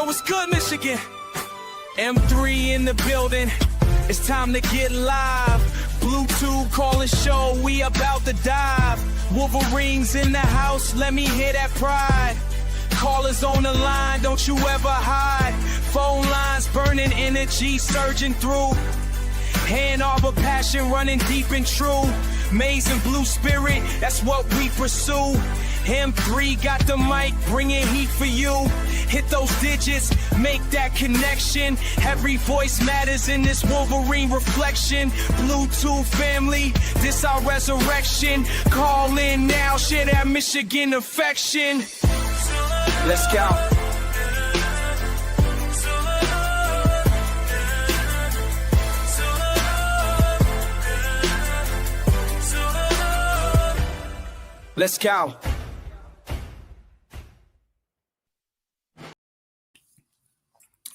Yo, what's good, Michigan? M3 in the building. It's time to get live. Bluetooth calling show, we about to dive. Wolverines in the house, let me hear that pride. Callers on the line, don't you ever hide. Phone lines burning, energy surging through. Hand Arbor passion running deep and true. Maize and blue spirit, that's what we pursue. M3 got the mic, bringing heat for you. Hit those digits, make that connection. Every voice matters in this Wolverine reflection. Bluetooth family, this our resurrection. Call in now, share that Michigan affection. Let's go. Let's go.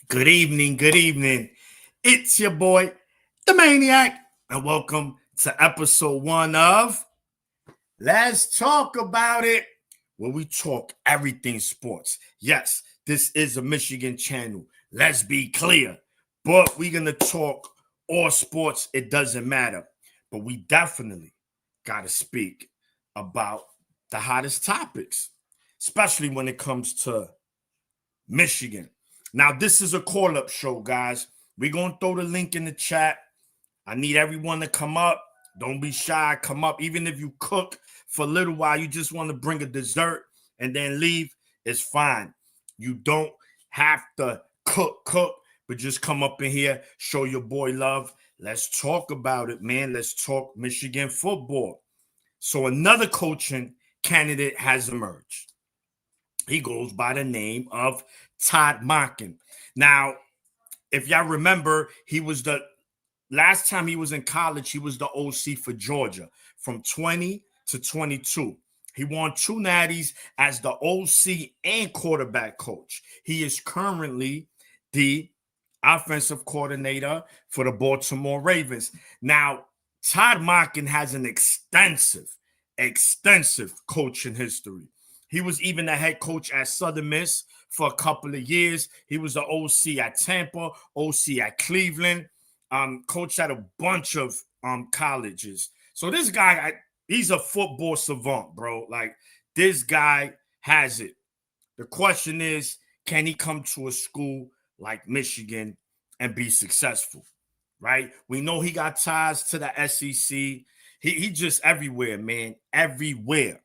Good evening, good evening. It's your boy, the Maniac, and welcome to episode 1 of Let's Talk About It, where we talk everything sports. Yes, this is a Michigan channel. Let's be clear. But we're going to talk all sports. It doesn't matter. But we definitely got to speak about the hottest topics, especially when it comes to Michigan. Now, this is a call-up show, guys. We're going to throw the link in the chat. I need everyone to come up. Don't be shy. Come up. Even if you cook for a little while, you just want to bring a dessert and then leave, it's fine. You don't have to cook, but just come up in here, show your boy love. Let's talk about it, man. Let's talk Michigan football. So another coaching candidate has emerged. He goes by the name of Tawk. Now, if y'all remember, he was the last time he was in college, he was the OC for Georgia from 20 to 22. He won 2 natties as the OC and quarterback coach. He is currently the offensive coordinator for the Baltimore Ravens. Now, Tawk has an extensive coaching history. He was even the head coach at Southern Miss for a couple of years. He was the OC at Tampa, OC at Cleveland, coached at a bunch of colleges. So this guy, he's a football savant, bro. Like, this guy has it. The question is, can he come to a school like Michigan and be successful, right? We know he got ties to the SEC. He just everywhere, man, everywhere.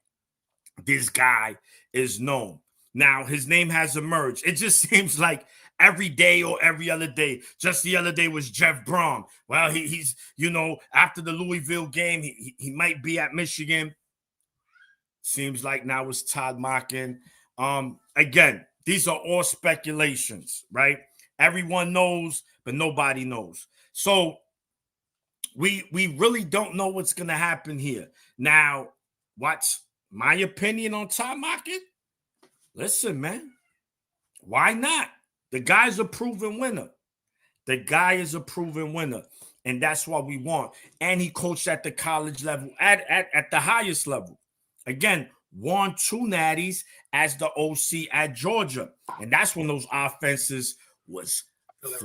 This guy is known. Now, his name has emerged. It just seems like every day or every other day. Just the other day was Jeff Brom. Well, he's, after the Louisville game, he might be at Michigan. Seems like now it's Tawk. Again, these are all speculations, right? Everyone knows, but nobody knows. So we really don't know what's going to happen here. Now, what's my opinion on Tawk? Listen, man, why not? The guy's a proven winner. And that's what we want. And he coached at the college level, at the highest level. Again, won 2 natties as the OC at Georgia. And that's when those offenses was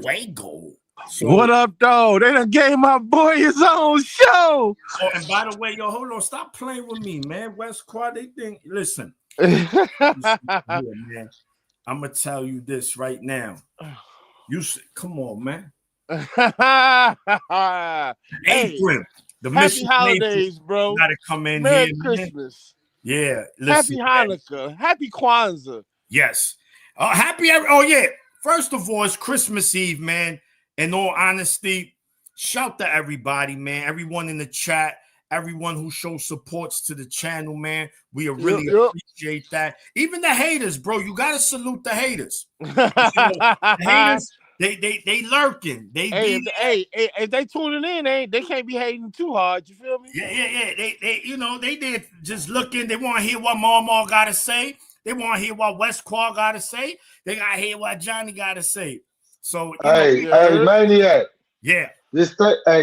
fuego. So, what up, though? They done gave my boy his own show. Oh, and by the way, yo, hold on. Stop playing with me, man. West Quad, they think, listen. Man, I'm going to tell you this right now. Come on, man. April. The happy holidays, April, bro. Got to come in Merry here. Christmas. Man. Yeah. Listen, happy Hanukkah. Happy Kwanzaa. Yes. Oh, yeah. First of all, it's Christmas Eve, man. In all honesty, shout to everybody, man. Everyone in the chat, everyone who shows supports to the channel, man. We really appreciate that. Even the haters, bro. You gotta salute the haters. The haters, they lurking. If they tuning in, they can't be hating too hard. You feel me? Yeah. They did just looking. They want to hear what Mama gotta say. They want to hear what West Quad gotta say. They gotta hear what Johnny gotta say. So, hey, Maniac. Yeah.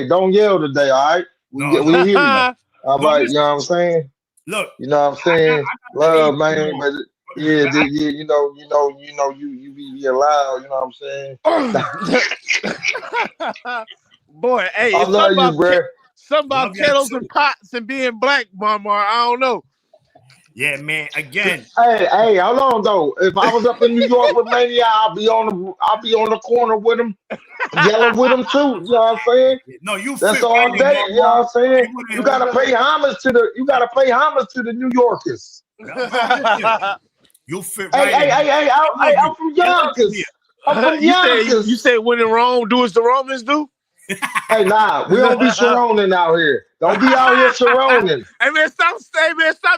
Don't yell today, all right? We hear you. All right, you know what I'm saying? Look. You know what I'm saying? Love, man. Yeah, you know, you be being loud. You know what I'm saying? Boy, hey, I it's love you, bro. something about Love y'all kettles too. and pots and being black, Mama. I don't know. Yeah, man. Again, Hey, hold on though. If I was up in New York with Mania, I'll be on the corner with him, yelling with him too. You know what I'm saying? no, you That's fit right all in, day. You know Mama. what I'm saying? You would You have. gotta pay homage to the New Yorkers. Bro, listen. You fit Hey, right hey, in. hey, hey, They love I'm you. from They love you here. Yonkers. I'm from you Yonkers. say when in Rome, do as the Romans do. Hey, nah, we don't be Sharoning out here. Don't be out here Sharoning. Hey man, stop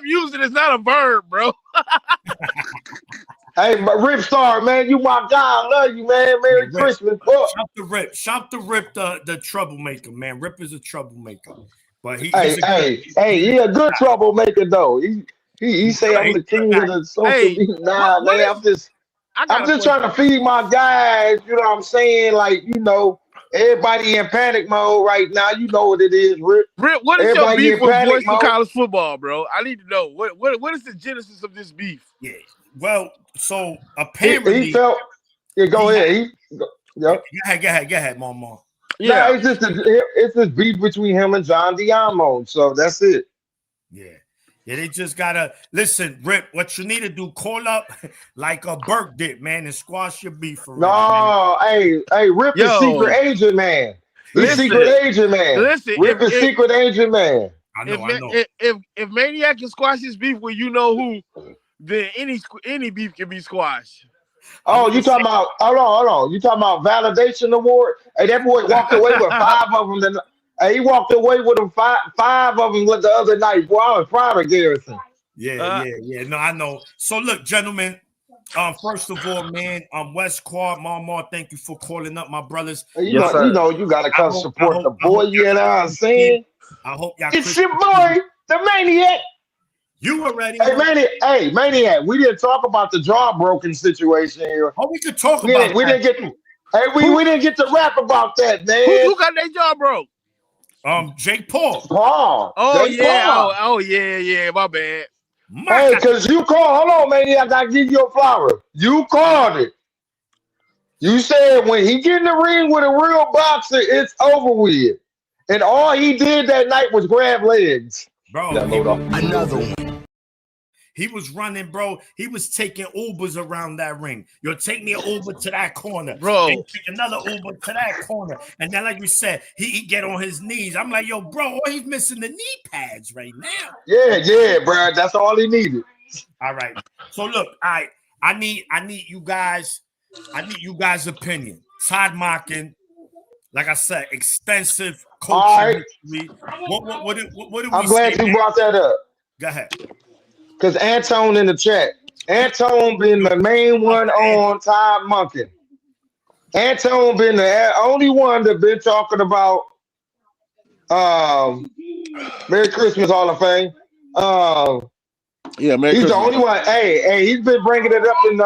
using it. It's not a verb, bro. Hey, but Rip Star, man, you my guy. I love you, man. Yeah, Merry Rip. Christmas. Book. Shop the Rip, the troublemaker, man. Rip is a troublemaker. But Hey, he's a good hey, hey, he a good troublemaker though. He he's say good. I'm He's the good. king of the social Hey, media. Nah, what man, is? I got I'm a just question. trying to feed my guys. You know what I'm saying? Like, everybody in panic mode right now. You know what it is, Rip. Britt, what is your Everybody beef in with panic Voice for mode. College Football, bro? I need to know what is the genesis of this beef? Yeah. Well, so He apparently felt. Yeah, go he had. ahead. Yep. Go ahead, Mama. Nah, Yeah, it's just beef between him and John Diamo. So that's it. Yeah. Yeah, they just gotta listen, Rip. What you need to do, call up like a Burke did, man, and squash your beef already, man. No, hey, Rip is secret yo, agent man. He's secret listen, agent man. listen. Rip is secret agent man. I know. If Maniac can squash his beef with you know who, then any beef can be squashed. I'm Oh, gonna you say, talking about? Hold on. You talking about validation award? Hey, that boy walked away with five of them. Hey, he walked away with them five of them with the other night. Boy, I was proud of Garrison. Uh, yeah. No, I know. So look, gentlemen. First of all, man, West Quad, Mama, thank you for calling up my brothers. Hey, yes, sir. you gotta come support the I boy. hope You know what I'm y'all saying? I hope y'all It's Christmas. your boy, the maniac. You already Hey, know. maniac. We didn't talk about the jawbroken situation here. Oh, we could talk We about didn't. We that didn't get. too. Hey, we Who didn't get to rap about that, who man. got their jaw broke? Jake Paul. Paul, Oh Jake yeah, Paul. yeah. My bad. My Hey, God. cause you called. Hold on, maniac. I gotta give you a flower. You called it. You said when he get in the ring with a real boxer, it's over with. And all he did that night was grab legs. Bro, Yeah, load up. he was running, bro. He was taking Ubers around that ring. You'll take me an Uber to that corner. Bro. And take another Uber to that corner. And then, like we said, he get on his knees. I'm like, yo, bro, all he's missing the knee pads right now. Yeah, bro. That's all he needed. All right. So look, I need you guys. I need you guys' opinion. Todd Mockin, like I said, extensive All right. coaching history. What do we I'm say, glad you man? brought that up. Go ahead. Because Anton in the chat. Anton been the main one on Todd Monken. Anton been the only one that been talking about Merry Christmas Hall of Fame. Yeah, Merry He's the Christmas. only one. Hey, he's been bringing it up in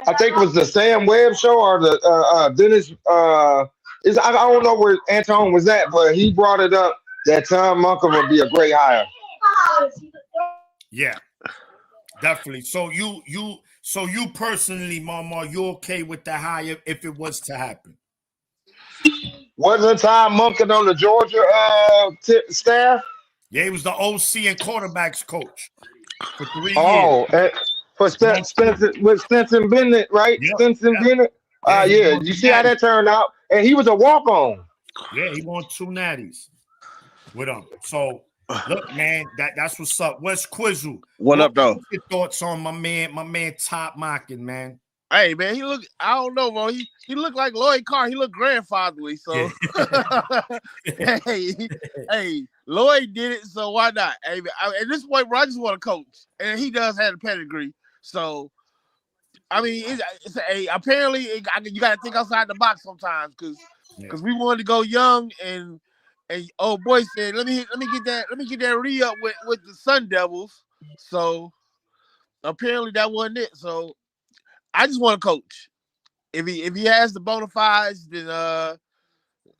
I think it was the Sam Webb show or the Dennis. I don't know where Anton was at, but he brought it up that Tom Monken would be a great hire. Yeah, definitely. So you personally, Mama, you okay with the hire if it was to happen? Wasn't Tom Monken on the Georgia staff? Yeah, he was the OC and quarterbacks coach for 3 years. Oh, for Stetson Bennett, right? Yep, Stetson Bennett. Yeah, he Yeah. won You two see how that turned out? And he was a walk-on. Yeah, he won 2 natties with him. So look, man, that's what's up. West Quizzle. What up, though? What's your thoughts on my man Top Mocking, man? Hey man, I don't know, bro. He looked like Lloyd Carr. He looked grandfatherly. So hey, Lloyd did it, so why not? Hey, at this point, bro, I just want to coach. And he does have a pedigree. So I mean, apparently you gotta think outside the box sometimes because we wanted to go young and oh boy said, let me get that re-up with the Sun Devils. So apparently that wasn't it. So I just want to coach. If he has the bona fides, then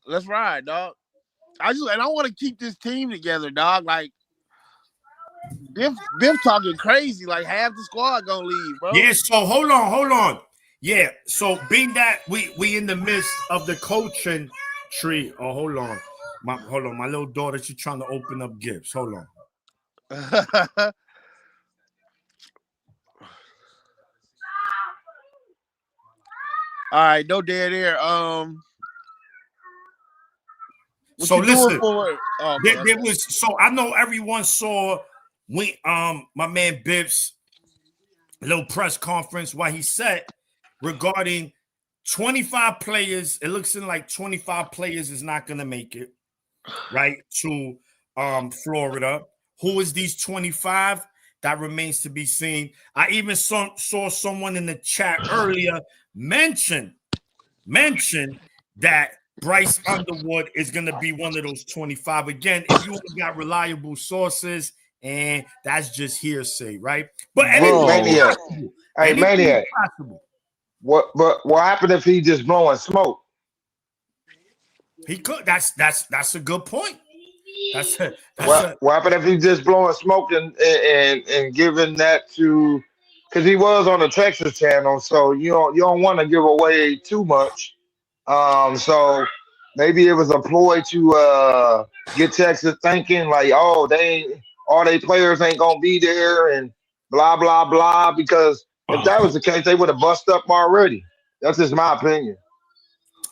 let's ride, dog. I want to keep this team together, dog. Like Biff talking crazy. Like half the squad gonna leave, bro. Yeah, so hold on. Yeah, so being that we in the midst of the coaching tree. Oh, hold on. My little daughter, she's trying to open up gifts. Hold on. All right, no dead air. So listen, okay. there was, so I know everyone saw my man Bibbs little press conference where he said regarding 25 players. It looks like 25 players is not going to make it right to Florida. Who is these 25? That remains to be seen. I even saw someone in the chat earlier mention that Bryce Underwood is going to be one of those 25. Again, if you only got reliable sources, and that's just hearsay, right? But Maniac. Hey, Maniac. Possible. What happened if he just blowing smoke? He could. That's a good point. What happened if he just blowing smoke and giving that to? Because he was on the Texas channel, so you don't want to give away too much. So maybe it was a ploy to get Texas thinking like, oh, all they players ain't gonna be there and blah blah blah. Because if that was the case, they would have bust up already. That's just my opinion.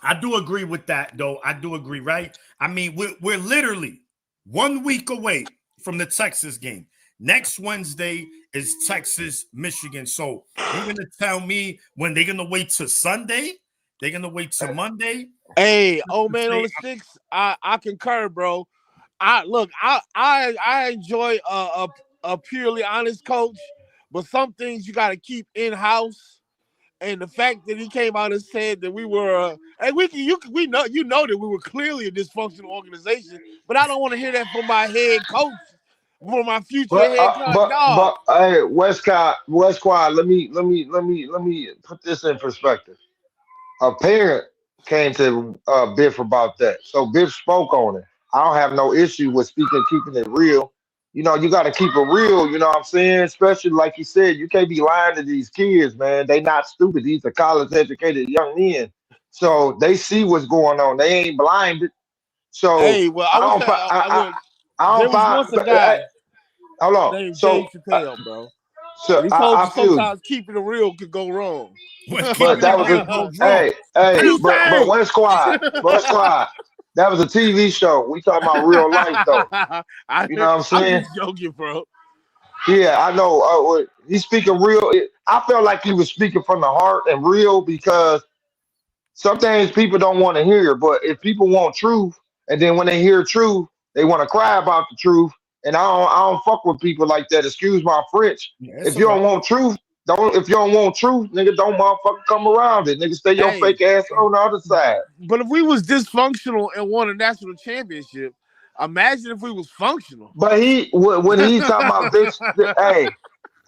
I do agree with that, though. I do agree, right? I mean, we're literally 1 week away from the Texas game. Next Wednesday is Texas, Michigan. So you're gonna tell me when they're gonna wait till Sunday? They're gonna wait till Monday. Hey, old man on the sticks. I concur, bro. I enjoy a purely honest coach, but some things you got to keep in house. And the fact that he came out and said that we were, and we know that we were clearly a dysfunctional organization, but I don't want to hear that from my head coach, from my future head coach. But hey, Westcott, let me put this in perspective. A parent came to Biff about that, so Biff spoke on it. I don't have no issue with keeping it real. You got to keep it real. You know what I'm saying? Especially like you said, you can't be lying to these kids, man. They not stupid. These are college-educated young men, so they see what's going on. They ain't blinded. So hey, well, I don't find a guy. Hold on. Named Dave Chappelle, bro. So he told you sometimes keeping it real could go wrong. But that was but one squad. That was a TV show. We talking about real life, though. You know what I'm saying? I'm just joking, bro. Yeah, I know. He's speaking real. I felt like he was speaking from the heart and real because sometimes people don't want to hear. But if people want truth, and then when they hear truth, they want to cry about the truth. And I don't fuck with people like that. Excuse my French. If you don't want truth, nigga, don't motherfucker come around it. Nigga, stay your fake ass on the other side. But if we was dysfunctional and won a national championship, imagine if we was functional. But when he talking about this,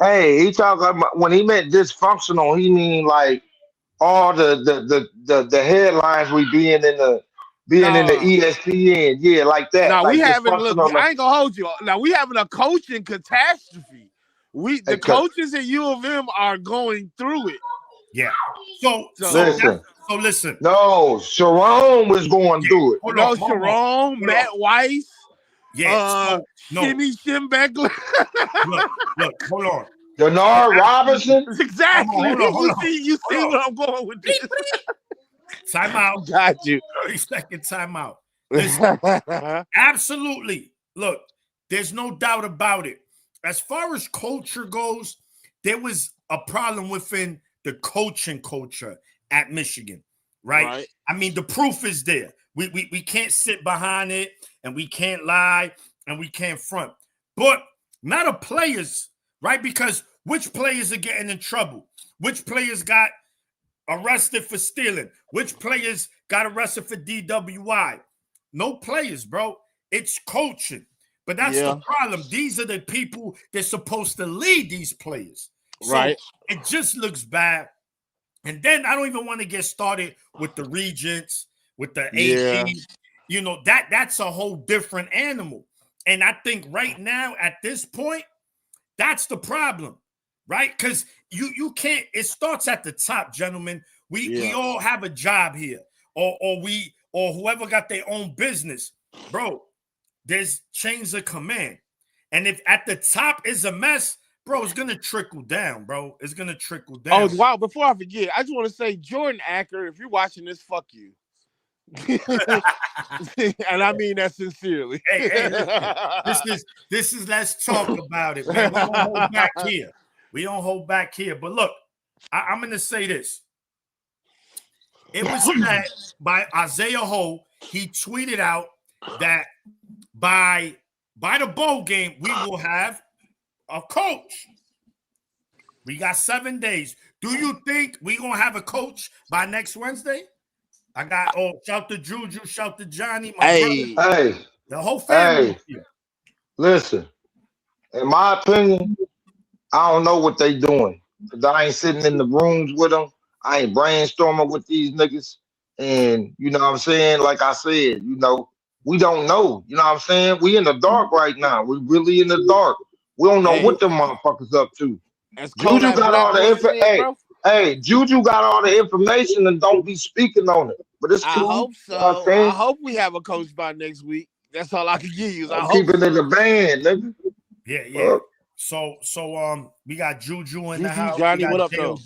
he talking about when he meant dysfunctional, he mean like all the headlines we being in the ESPN, yeah, like that. Now like we having I ain't gonna hold you. Now we having a coaching catastrophe. The coaches at U of M are going through it. Yeah. Listen. No, Sharon was going through it. Sharon, Matt Weiss. Yeah. Jimmy Schembeckler. Look, hold on. Denard Robinson. Exactly. Hold on. You see where I'm going with this. Time out. Got you. 30-second time out. Listen, absolutely. Look, there's no doubt about it. As far as culture goes, there was a problem within the coaching culture at Michigan, right? I mean, the proof is there. We can't sit behind it, and we can't lie, and we can't front. But not of players, right? Because which players are getting in trouble? Which players got arrested for stealing? Which players got arrested for DWI? No players, bro. It's coaching. But that's the problem. These are the people that's supposed to lead these players. So it just looks bad. And then I don't even want to get started with the regents, with the AP. You know, that's a whole different animal. And I think right now at this point, That's the problem, right? Because you can't. It starts at the top, gentlemen. We all have a job here, or whoever got their own business, bro. There's chains of command, and if at the top is a mess, bro, it's gonna trickle down, bro. It's gonna trickle down. Oh wow! Before I forget, I just want to say, Jordan Acker, if you're watching this, fuck you. And I mean that sincerely. Hey, this is let's talk about it, man. We don't hold back here. We don't hold back here. But look, I'm gonna say this. It was said by Isaiah Ho. He tweeted out that by the bowl game, we will have a coach. We got 7 days. Do you think we're gonna have a coach by next Wednesday? I got shout to Juju, shout to Johnny, my brother. Hey, the whole family. Hey, listen. In my opinion, I don't know what they doing. Cause I ain't sitting in the rooms with them. I ain't brainstorming with these niggas. And you know what I'm saying? Like I said, you know, we don't know. You know what I'm saying? We in the dark right now. We really in the dark. We don't know what them motherfuckers up to. Juju got all the information. Hey, Juju got all the information and don't be speaking on it. But it's cool. I hope so. I hope we have a coach by next week. That's all I can give you. I'm keeping it in the band, nigga. Yeah. So we got Juju in the house. Johnny, what up, though?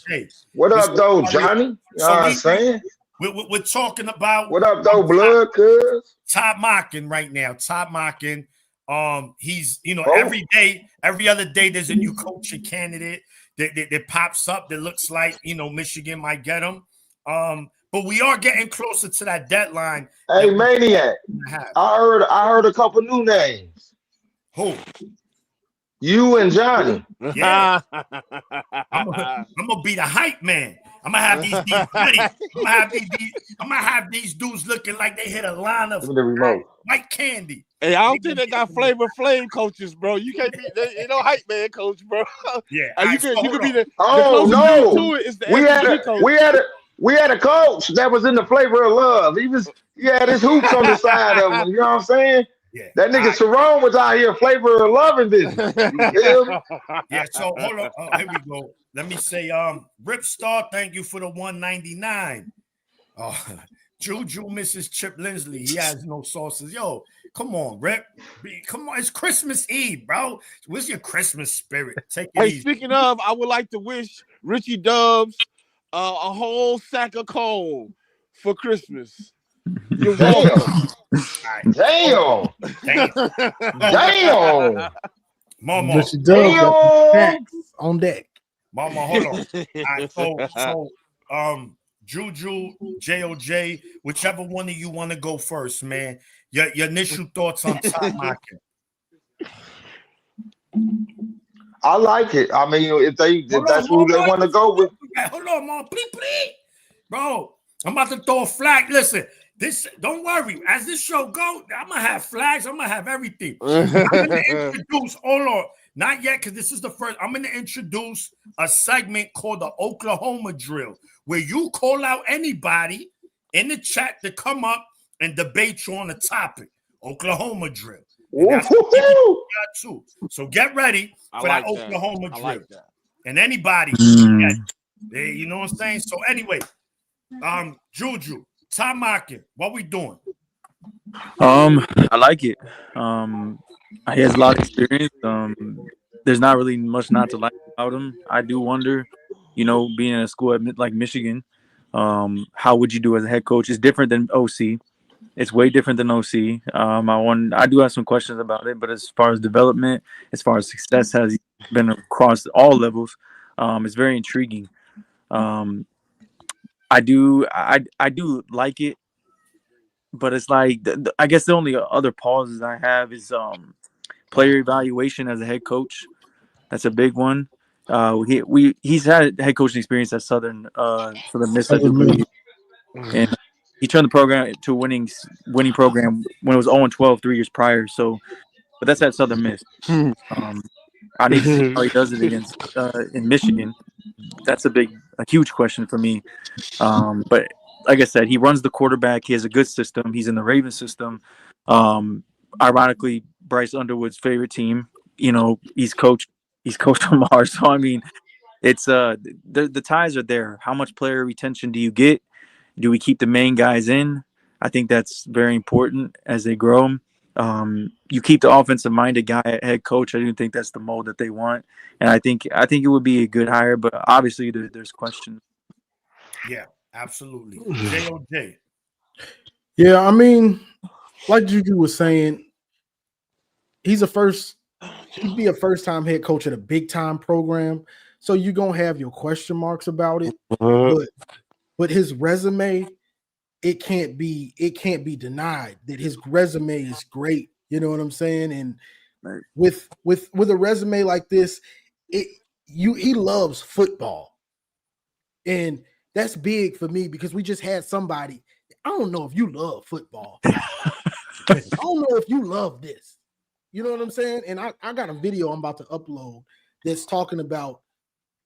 What up, though, Johnny? You know what I'm saying? We're talking about what up, though, blood, cuz? Top mocking right now. Top mocking. He's every day, every other day, there's a new coaching candidate that pops up that looks like Michigan might get him. But we are getting closer to that deadline. Hey, Maniac, I heard a couple new names. Who? You and Johnny. Yeah. I'm gonna be the hype man. I'm gonna have these ready. I'm gonna have these dudes looking like they hit a line of white candy. Hey, I don't think they got Flavor Flav coaches, bro. You can't be hype man coach, bro. Yeah, you could be the no. To it is the we had a coach that was in the Flavor of Love. He had his hoops on the side of him. You know what I'm saying? Yeah. That nigga Cerrone was out here Flavor of Loving business. Yeah. So hold on. Here we go. Let me say, Rip Star, thank you for the 199. Juju Mrs. Chip Lindsley. He has no sauces. Yo, come on, Rip. Come on. It's Christmas Eve, bro. Where's your Christmas spirit? Take it easy. Speaking of, I would like to wish Richie Dubs a whole sack of coal for Christmas. You're welcome. Damn. Mama. Richie Dubs on deck. Mama, hold on. All right, so Juju, JOJ, whichever one of you want to go first, man. Your initial thoughts on top mocking. I like it. I mean, if that's who they want to go with. Hold on, Mom. Please. Bro, I'm about to throw a flag. Listen, don't worry. As this show go, I'm gonna have flags. I'm gonna have everything. I'm gonna introduce. Hold on. Not yet, because this is the first. I'm going to introduce a segment called the Oklahoma Drill, where you call out anybody in the chat to come up and debate you on a topic. Oklahoma Drill. So get ready for that Oklahoma Drill. Like that. And anybody, you know what I'm saying? So anyway, Juju, top mocking, what we doing? I like it. He has a lot of experience. There's not really much not to like about him. I do wonder, being in a school like Michigan, how would you do as a head coach? It's different than OC. It's way different than OC. I do have some questions about it, but as far as development, as far as success has been across all levels, it's very intriguing. I do like it, but it's like I guess the only other pauses I have is player evaluation as a head coach. That's a big one. He's had head coaching experience at Southern Miss, and he turned the program to a winning program when it was 0-12 3 years prior. So, but that's at Southern Miss. I need to see how he does it against in Michigan. That's a huge question for me. But like I said, he runs the quarterback. He has a good system. He's in the Ravens system. Ironically, Bryce Underwood's favorite team. He's coached He's coached from Mars. So I mean, it's the ties are there. How much player retention do you get? Do we keep the main guys in? I think that's very important as they grow. You keep the offensive minded guy at head coach. I do think that's the mold that they want, and I think it would be a good hire. But obviously, there's questions. Yeah, absolutely. JOJ. Yeah, I mean, like Juju was saying, he'd be a first-time head coach at a big-time program. So you're gonna have your question marks about it. But his resume, it can't be denied that his resume is great. You know what I'm saying? And Right. with a resume like this, he loves football. And that's big for me because we just had somebody. I don't know if you love football. I don't know if you love this. You know what I'm saying? And I got a video I'm about to upload that's talking about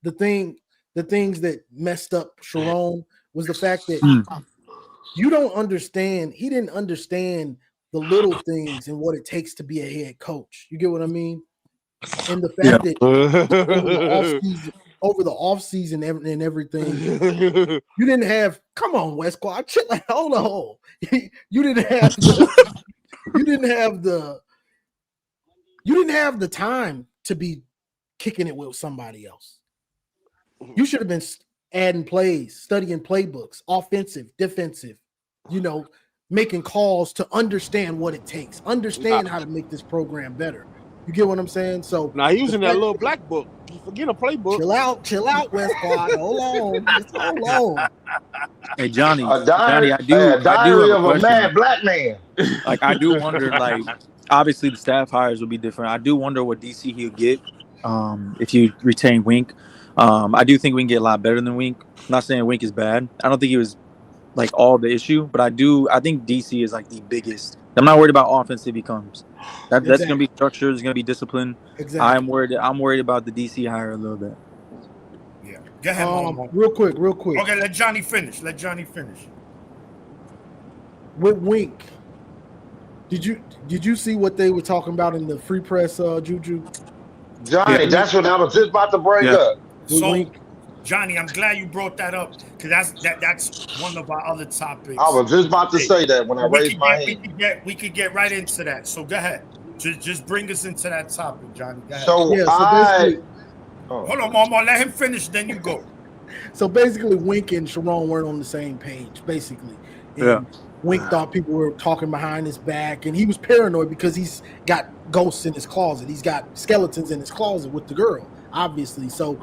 the things that messed up Sharon was the fact that you don't understand. He didn't understand the little things and what it takes to be a head coach. You get what I mean? And the fact that over the off season and everything, you didn't have. Come on, West Quad, chill. Hold on. You didn't have the time to be kicking it with somebody else. You should have been adding plays, studying playbooks, offensive, defensive, making calls to understand what it takes, understand how to make this program better. You get what I'm saying? So now he using that little black book. You forget a playbook. Chill out, West Quad. Hold on. Just hold on. Hey Johnny, A diary I do have of a question. mad black man. Like I do wonder, like obviously the staff hires will be different. I do wonder what DC he'll get if you retain Wink. I do think we can get a lot better than Wink. I'm not saying Wink is bad. I don't think he was like all the issue, but I think DC is like the biggest. I'm not worried about offense if he comes. That's going to be structure. It's going to be discipline. Exactly. I'm worried about the DC hire a little bit. Yeah. Go ahead, real quick. Okay, let Johnny finish. With Wink, did you see what they were talking about in the free press, Juju? Johnny, that's what I was just about to bring up. So, Wink. Johnny, I'm glad you brought that up because that's one of our other topics. I was just about to say that when I raised my hand. We could get right into that. So go ahead. Just bring us into that topic, Johnny. Go ahead. Hold on, Mama. Let him finish, then you go. So basically, Wink and Sharon weren't on the same page, basically. And Wink thought people were talking behind his back, and he was paranoid because he's got ghosts in his closet. He's got skeletons in his closet with the girl, obviously. So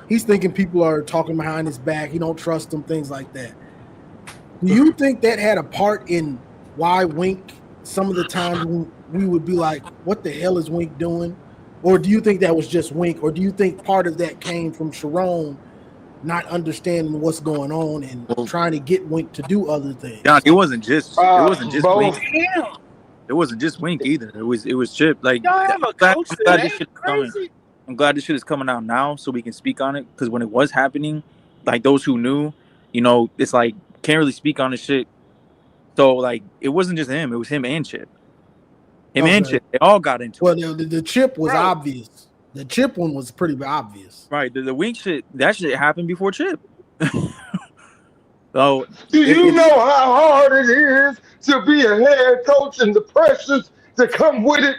he's thinking people are talking behind his back. He don't trust them, things like that. Do you think that had a part in why Wink, some of the times we would be like, what the hell is Wink doing? Or do you think that was just Wink? Or do you think part of that came from Sharon not understanding what's going on and trying to get Wink to do other things? John, it wasn't just Wink. It wasn't just Wink either. It was Chip. Like, y'all have a coach that ain't crazy. I'm glad this shit is coming out now so we can speak on it, because when it was happening, like those who knew, it's like can't really speak on this shit. So like it wasn't just him; it was him and Chip. And Chip, they all got into it. Well, the Chip was obvious. The Chip one was pretty obvious. Right. The Wink shit, that shit happened before Chip. So do you know how hard it is to be a head coach and the pressures that come with it?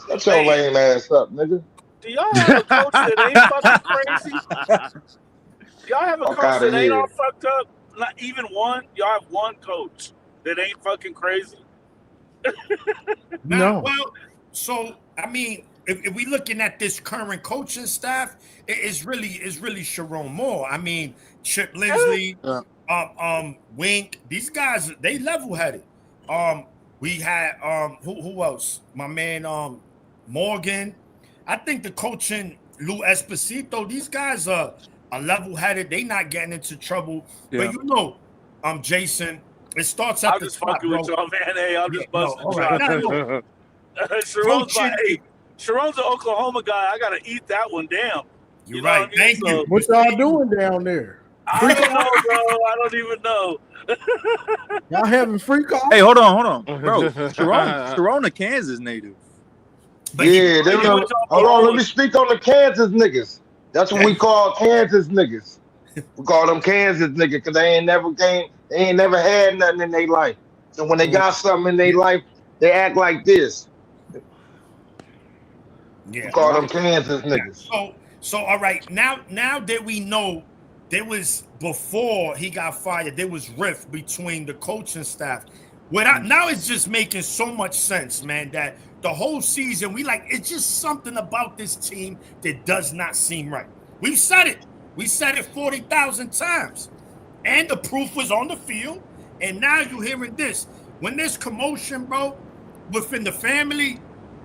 Shut your lame ass up, nigga. Do y'all have a coach that ain't fucking crazy? Y'all have a coach that ain't all fucked up? Not even one? Y'all have one coach that ain't fucking crazy? No. Well, so, I mean, if we looking at this current coaching staff, it's really Sharon Moore. I mean, Chip Lindsey, Wink, these guys, they level-headed. We had, who else? My man, Morgan. I think the coaching, Lou Esposito, these guys are level-headed. They not getting into trouble. Yeah. But Jason, it starts at the top. I'm just fucking with y'all, man. Hey, I'm just busting Sharon's an Oklahoma guy. I gotta eat that one. Damn. You're right. Thank you. What y'all doing down there? I don't know, bro. I don't even know. Y'all having free calls? Hey, hold on, bro. Sharon, a Kansas native. But he, hold on. Let me speak on the Kansas niggas. That's what we call Kansas niggas. We call them Kansas niggas because they ain't never had nothing in their life. So when they got something in their life, they act like this. Yeah. We call them Kansas niggas. So all right, now that we know there was, before he got fired, there was rift between the coaching staff. Now it's just making so much sense, man, that the whole season it's just something about this team that does not seem right. We said it 40,000 times, and the proof was on the field. And now you're hearing this. When there's commotion, bro, within the family,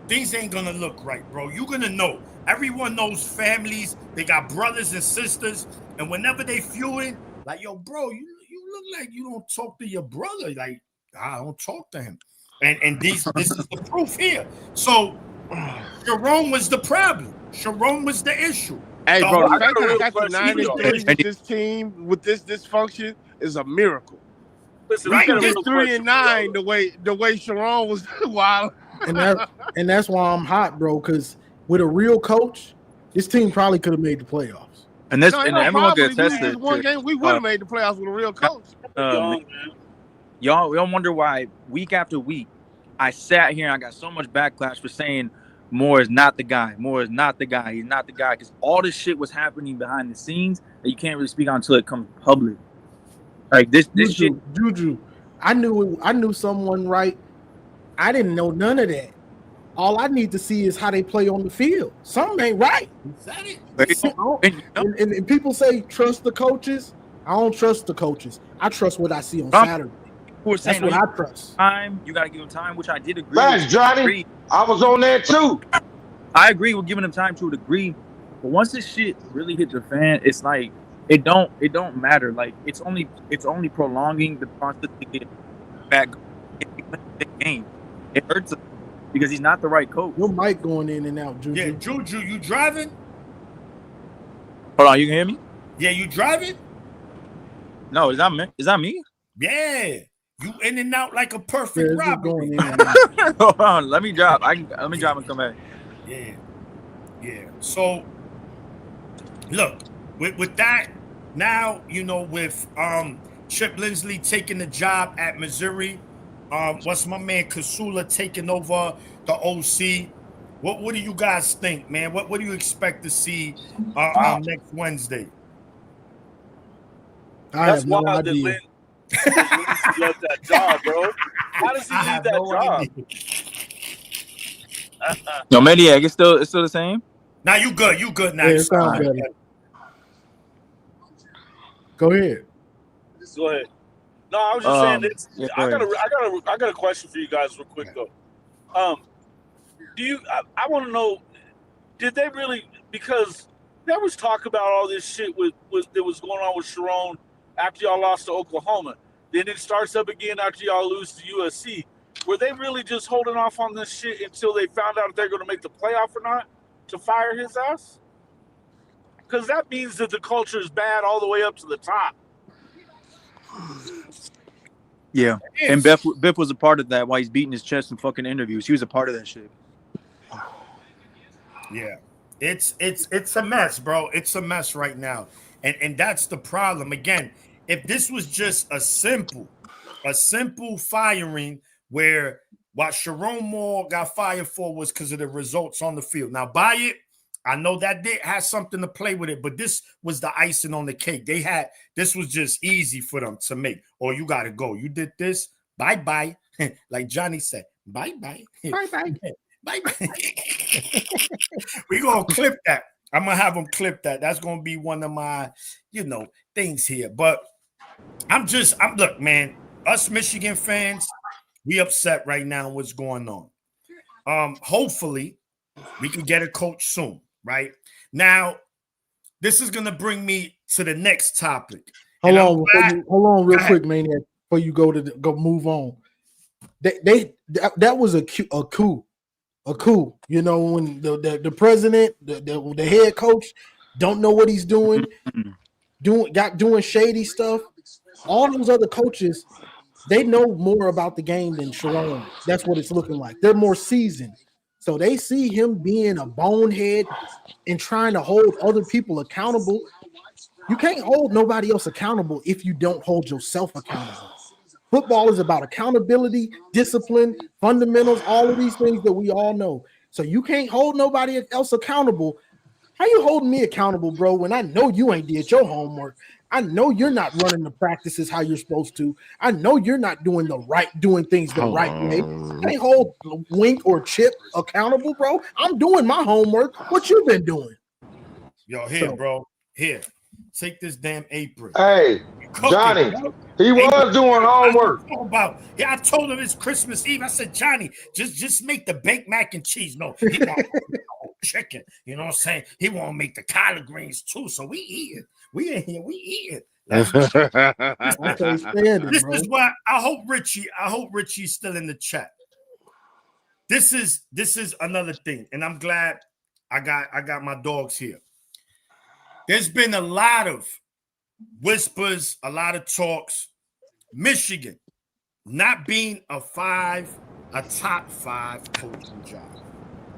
things ain't gonna look right, bro. You're gonna know. Everyone knows families. They got brothers and sisters, and whenever they feuding, like, yo, bro, you look like you don't talk to your brother. Like, I don't talk to him. And this is the proof here. So Sharon was the problem. Sharon was the issue. Hey, bro, the fact got a that real I got question, 9-3 with this team, with this dysfunction, is a miracle. Listen, Right, we got a This real 3-9, question, the way Sharon was wild. And that's why I'm hot, bro. Because with a real coach, this team probably could have made the playoffs. And this, No, and no, everyone probably gets tested. just one game, we would have made the playoffs with a real coach. young, man. Y'all wonder why week after week I sat here and I got so much backlash for saying Moore is not the guy. Moore is not the guy. He's not the guy, because all this shit was happening behind the scenes that you can't really speak on until it comes public. Like this shit. Juju, I knew someone right. I didn't know none of that. All I need to see is how they play on the field. Something ain't right. And people say trust the coaches. I don't trust the coaches. I trust what I see on Saturday. That's what I trust. Time, you got to give him time, which I did agree. Thanks, Johnny. I was on that too. I agree with giving him time to a degree, but once this shit really hits the fan, it's like it don't matter. Like it's only prolonging the process to get back in the game. It hurts him because he's not the right coach. Your mic going in and out, Juju. Yeah, Juju, you driving? Hold on, you can hear me? Yeah, you driving? No, is that me? Yeah. You in and out like a perfect robbery. Hold on, let me drive. Let me drive and come back. Yeah. So, look, with that, now with Chip Lindsey taking the job at Missouri, what's my man Kasula taking over the OC? What do you guys think, man? What do you expect to see next Wednesday? That's wild that Lynn left that job, bro. How does he leave that job? No, Maniac, it's still the same. Now you good now. Yeah, it sounds better. Go ahead. Go ahead. No, I was just saying I got a question for you guys real quick though. I want to know, did they really, because there was talk about all this shit that was going on with Sharon after y'all lost to Oklahoma. Then it starts up again after y'all lose to USC. Were they really just holding off on this shit until they found out if they're going to make the playoff or not to fire his ass? Because that means that the culture is bad all the way up to the top. Yeah, and Biff was a part of that. While he's beating his chest in fucking interviews, he was a part of that shit. Yeah, it's a mess, bro. It's a mess right now, and that's the problem. Again, if this was just a simple firing where what Sharon Moore got fired for was because of the results on the field. Now, buy it. I know that did have something to play with it, but this was the icing on the cake. This was just easy for them to make. Oh, you got to go. You did this. Bye-bye. Like Johnny said, bye-bye. Bye-bye. Bye-bye. We're going to clip that. I'm going to have them clip that. That's going to be one of my, things here. But look, man, us Michigan fans, we upset right now what's going on. Hopefully, we can get a coach soon, right? Now, this is going to bring me to the next topic. Hold on real quick, Maniac, before you go move on. That was a coup. When the president, the head coach don't know what he's doing, doing shady stuff. All those other coaches, they know more about the game than Sharon. That's what it's looking like. They're more seasoned. So they see him being a bonehead and trying to hold other people accountable. You can't hold nobody else accountable if you don't hold yourself accountable. Football is about accountability, discipline, fundamentals, all of these things that we all know. So you can't hold nobody else accountable. How you holding me accountable, bro, when I know you ain't did your homework? I know you're not running the practices how you're supposed to. I know you're not doing things the right way. You can't hold Wink or Chip accountable, bro. I'm doing my homework. What you been doing? Yo, here, bro. Here. Take this damn apron. Hey, Johnny, he was doing homework. I told him it's Christmas Eve. I said, Johnny, just make the baked mac and cheese. No, he want chicken. You know what I'm saying? He want to make the collard greens too. So we eat it. We in here. We eat it. This is why I hope Richie's still in the chat. This is another thing, and I'm glad I got my dogs here. There's been a lot of whispers, a lot of talks. Michigan not being a top five coaching job.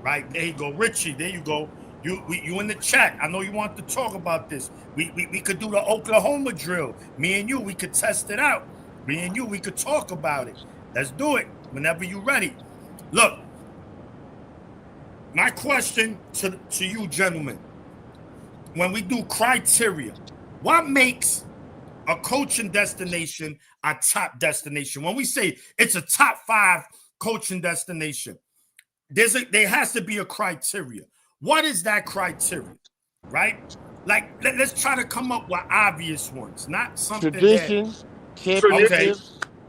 Right? There you go. Richie, there you go. You in the chat. I know you want to talk about this. We could do the Oklahoma drill. Me and you, we could test it out. Me and you, we could talk about it. Let's do it whenever you're ready. Look, my question to you gentlemen, when we do criteria, what makes a coaching destination a top destination? When we say it's a top five coaching destination, there has to be a criteria. What is that criteria, right? Like, let's try to come up with obvious ones, not something traditions, okay.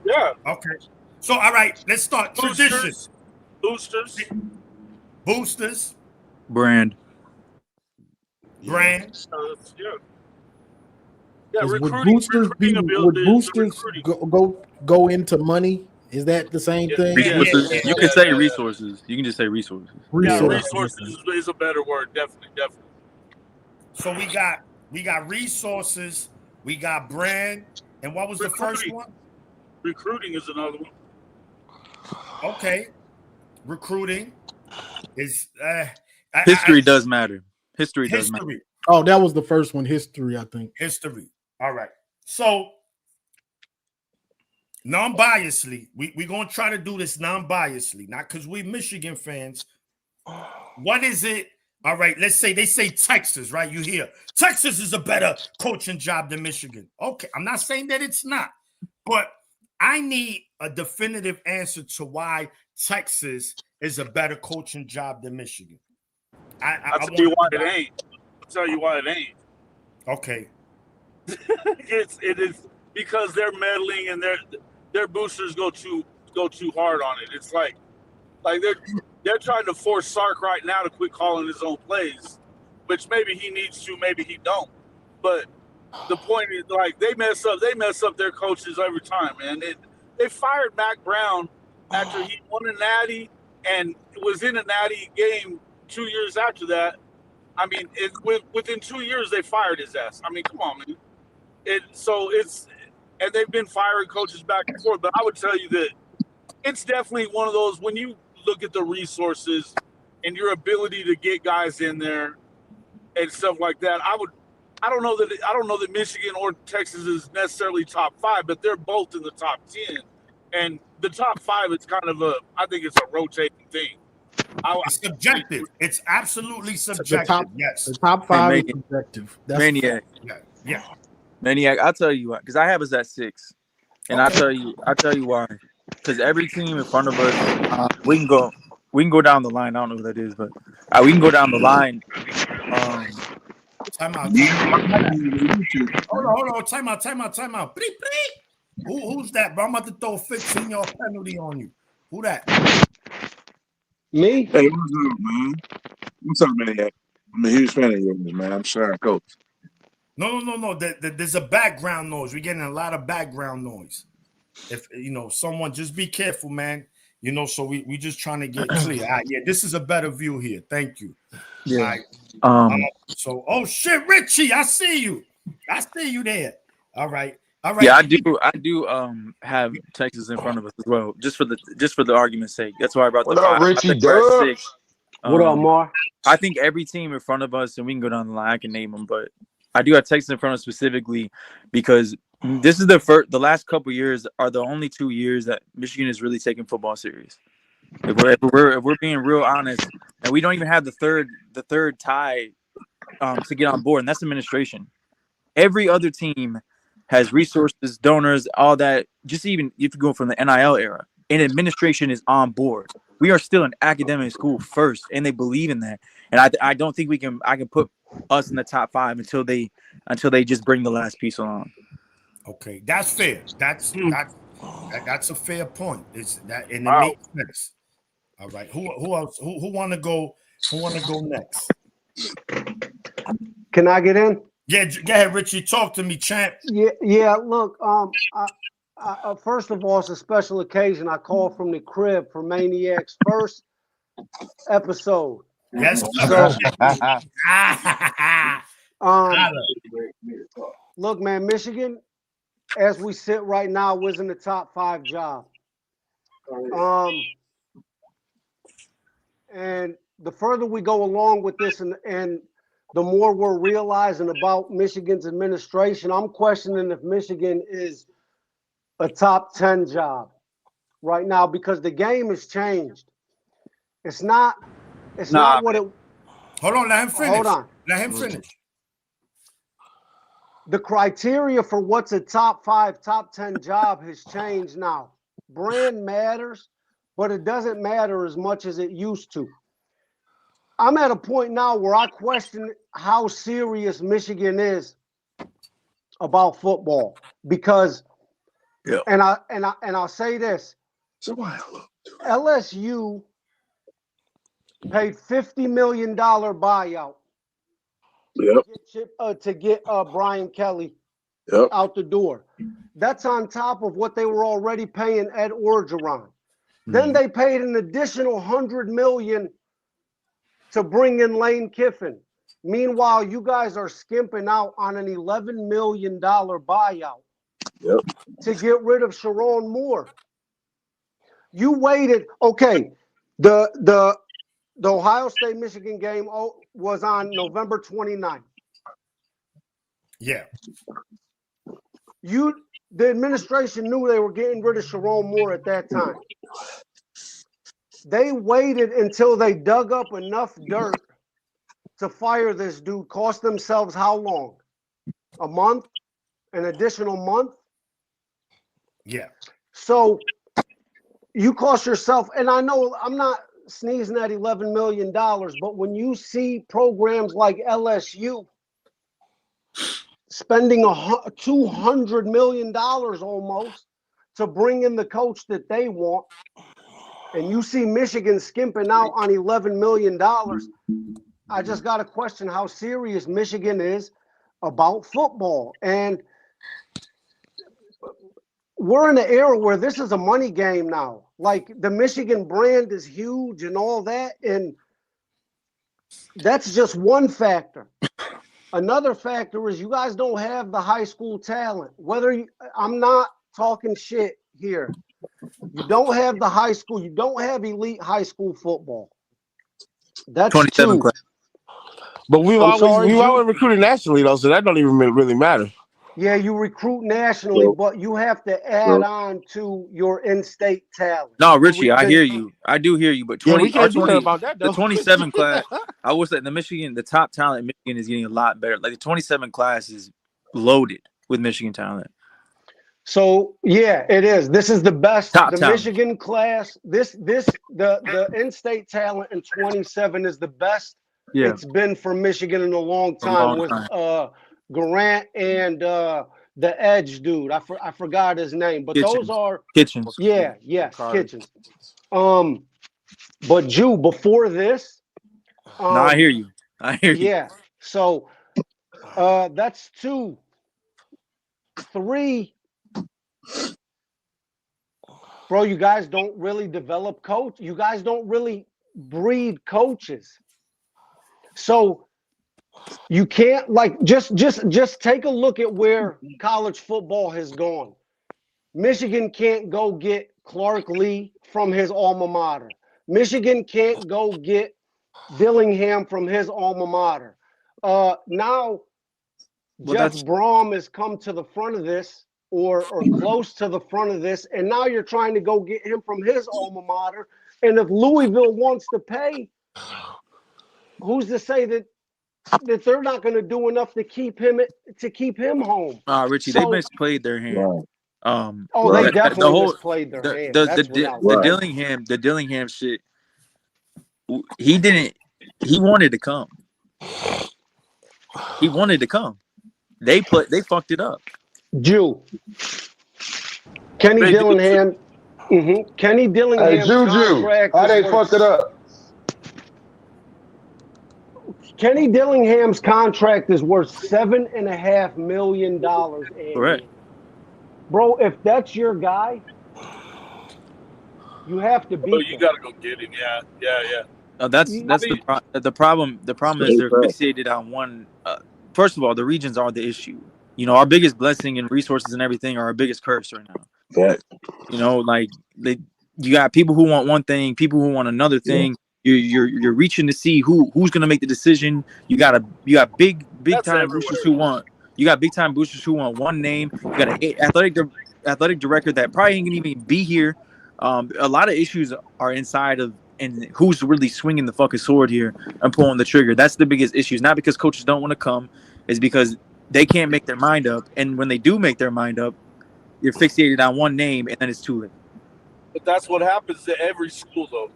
Yeah. Okay. So, all right, let's start. Traditions. Boosters. Brand. Yeah. Yeah, would boosters go into money? Is that the same thing? You can say resources. You can just say resources. Resources is a better word. Definitely. So we got resources, we got brand, and what was the first one? Recruiting is another one. Okay, recruiting is history does matter. History does matter. Oh, that was the first one. History, I think. History. All right. So non-biasly, we're gonna try to do this non-biasly, not because we're Michigan fans. What is it? All right, let's say they say Texas, right? You hear Texas is a better coaching job than Michigan. Okay, I'm not saying that it's not, but I need a definitive answer to why Texas is a better coaching job than Michigan. I'll tell you why it ain't. I'll tell you why it ain't. Okay. It is because they're meddling and their boosters go too hard on it. It's like they're trying to force Sark right now to quit calling his own plays, which maybe he needs to, maybe he don't. But the point is, like, they mess up their coaches every time, man. They fired Mac Brown after he won a natty and was in a natty game 2 years after that. I mean, within 2 years they fired his ass. I mean, come on, man. And they've been firing coaches back and forth. But I would tell you that it's definitely one of those, when you look at the resources and your ability to get guys in there and stuff like that, I don't know that Michigan or Texas is necessarily top five, but they're both in the top 10. And the top five is kind of I think it's a rotating thing. It's subjective. It's absolutely subjective. Yes. The top five is subjective. That's Maniac. Yeah. Maniac, I'll tell you why. Because I have us at 6. And okay. I'll tell you why. Because every team in front of us, we can go down the line. I don't know who that is, but we can go down the line. Time out. Hold on. Time out. Who's that, bro? I'm about to throw a 15-yard penalty on you. Who that? Me? Hey, what's up, man? What's up, Maniac? I'm a huge fan of yours, man. I'm sorry, Coach. No. There's a background noise. We're getting a lot of background noise. If someone, just be careful, man. So we just trying to get clear. Yeah, this is a better view here. Thank you. Yeah. Oh shit, Richie, I see you there. All right. Yeah, I do have Texas in front of us as well, just for the argument's sake. That's why I brought Richie? 6. What up, Mar? I think every team in front of us, and we can go down the line, I can name them, but I do have Texas in front of us specifically because this is the last couple years are the only 2 years that Michigan is really taking football serious. If we're being real honest, and we don't even have the third tie to get on board, and that's administration. Every other team has resources, donors, all that. Just even if you go from the NIL era, and administration is on board. We are still an academic school first, and they believe in that. And I don't think I can put us in the top 5 until they just bring the last piece along. Okay, that's fair. That's a fair point. It's that, and it makes sense. All right, who else? Who want to go? Who want to go next? Can I get in? Yeah, go ahead, Richie. Talk to me, champ. Yeah. Look, first of all, it's a special occasion. I called from the crib for Maniac's first episode. Yes. So, look, man, Michigan, as we sit right now, was in the top 5 job. And the further we go along with this, and the more we're realizing about Michigan's administration, I'm questioning if Michigan is a top 10 job right now because the game has changed. It's not what it. Hold on, let him finish. Hold on. Let him finish. The criteria for what's a top 5, top 10 job has changed now. Brand matters, but it doesn't matter as much as it used to. I'm at a point now where I question how serious Michigan is about football because, and I'll say this: LSU paid $50 million buyout to get Brian Kelly out the door. That's on top of what they were already paying Ed Orgeron. Then they paid an additional $100 million to bring in Lane Kiffin. Meanwhile, you guys are skimping out on an $11 million buyout to get rid of Sharon Moore. You waited. Okay, the Ohio State-Michigan game was on November 29th. Yeah. The administration knew they were getting rid of Sharon Moore at that time. They waited until they dug up enough dirt to fire this dude. Cost themselves how long? A month? An additional month? Yeah. So you cost yourself, and I know I'm not sneezing at $11 million, but when you see programs like LSU spending $200 million almost to bring in the coach that they want, and you see Michigan skimping out on $11 million, I just got to question how serious Michigan is about football. And we're in an era where this is a money game now. Like, the Michigan brand is huge and all that, and that's just one factor. Another factor is you guys don't have the high school talent. I'm not talking shit here. You don't have the high school. You don't have elite high school football. That's 27 two. class. But we've always recruited nationally though, so that don't even really matter. Yeah, you recruit nationally, but you have to add on to your in-state talent. No, Richie, I hear you. I do hear you. But we can't do nothing about that though. The 27 class, I will say the top talent in Michigan is getting a lot better. Like the 27 class is loaded with Michigan talent. So yeah, it is. This is the best. Top the talent. Michigan class. The in-state talent in 27 is the best it's been for Michigan in a long time. With Grant and the edge dude. I forgot his name, but Kitchens. those are Kitchens. Yeah, yes, Kitchens. But Jew, before this, no, I hear you. Yeah. So that's 2. 3. Bro, you guys don't really develop coach. You guys don't really breed coaches. So you can't just take a look at where college football has gone. Michigan can't go get Clark Lee from his alma mater. Michigan can't go get Dillingham from his alma mater. Now Jeff Brom has come to the front of this, or close to the front of this, and now you're trying to go get him from his alma mater. And if Louisville wants to pay, who's to say that they're not going to do enough to keep him home? Richie, they misplayed their hand. They definitely misplayed their hand. The Dillingham shit. He wanted to come. He wanted to come. They fucked it up. Kenny Dillingham. Kenny Dillingham. Hey, Juju, how they fucked it up? Kenny Dillingham's contract is worth $7.5 million annually. Correct. Bro, if that's your guy, you have to beat him. You got to go get him. Yeah. That's the problem. The problem is they're fixated on one. First of all, the regions are the issue. You know, our biggest blessing and resources and everything are our biggest curse right now. Right. You know, like you got people who want one thing, people who want another thing. You're reaching to see who's gonna make the decision. You got big time boosters who want. You got big time boosters who want one name. You got an athletic director that probably ain't gonna even be here. A lot of issues are inside of, and who's really swinging the fucking sword here and pulling the trigger. That's the biggest issue. It's not because coaches don't want to come. It's because they can't make their mind up. And when they do make their mind up, you're fixated on one name, and then it's too late. But that's what happens to every school, though.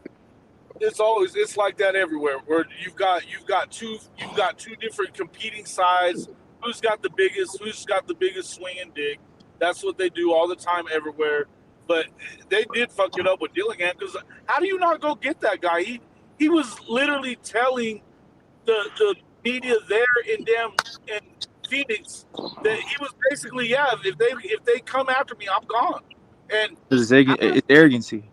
It's like that everywhere. Where you've got two different competing sides. Who's got the biggest swing and dig? That's what they do all the time everywhere. But they did fuck it up with Dillingham, because how do you not go get that guy? He was literally telling the media there in Phoenix that he was basically, if they come after me, I'm gone. And it's arrogancy.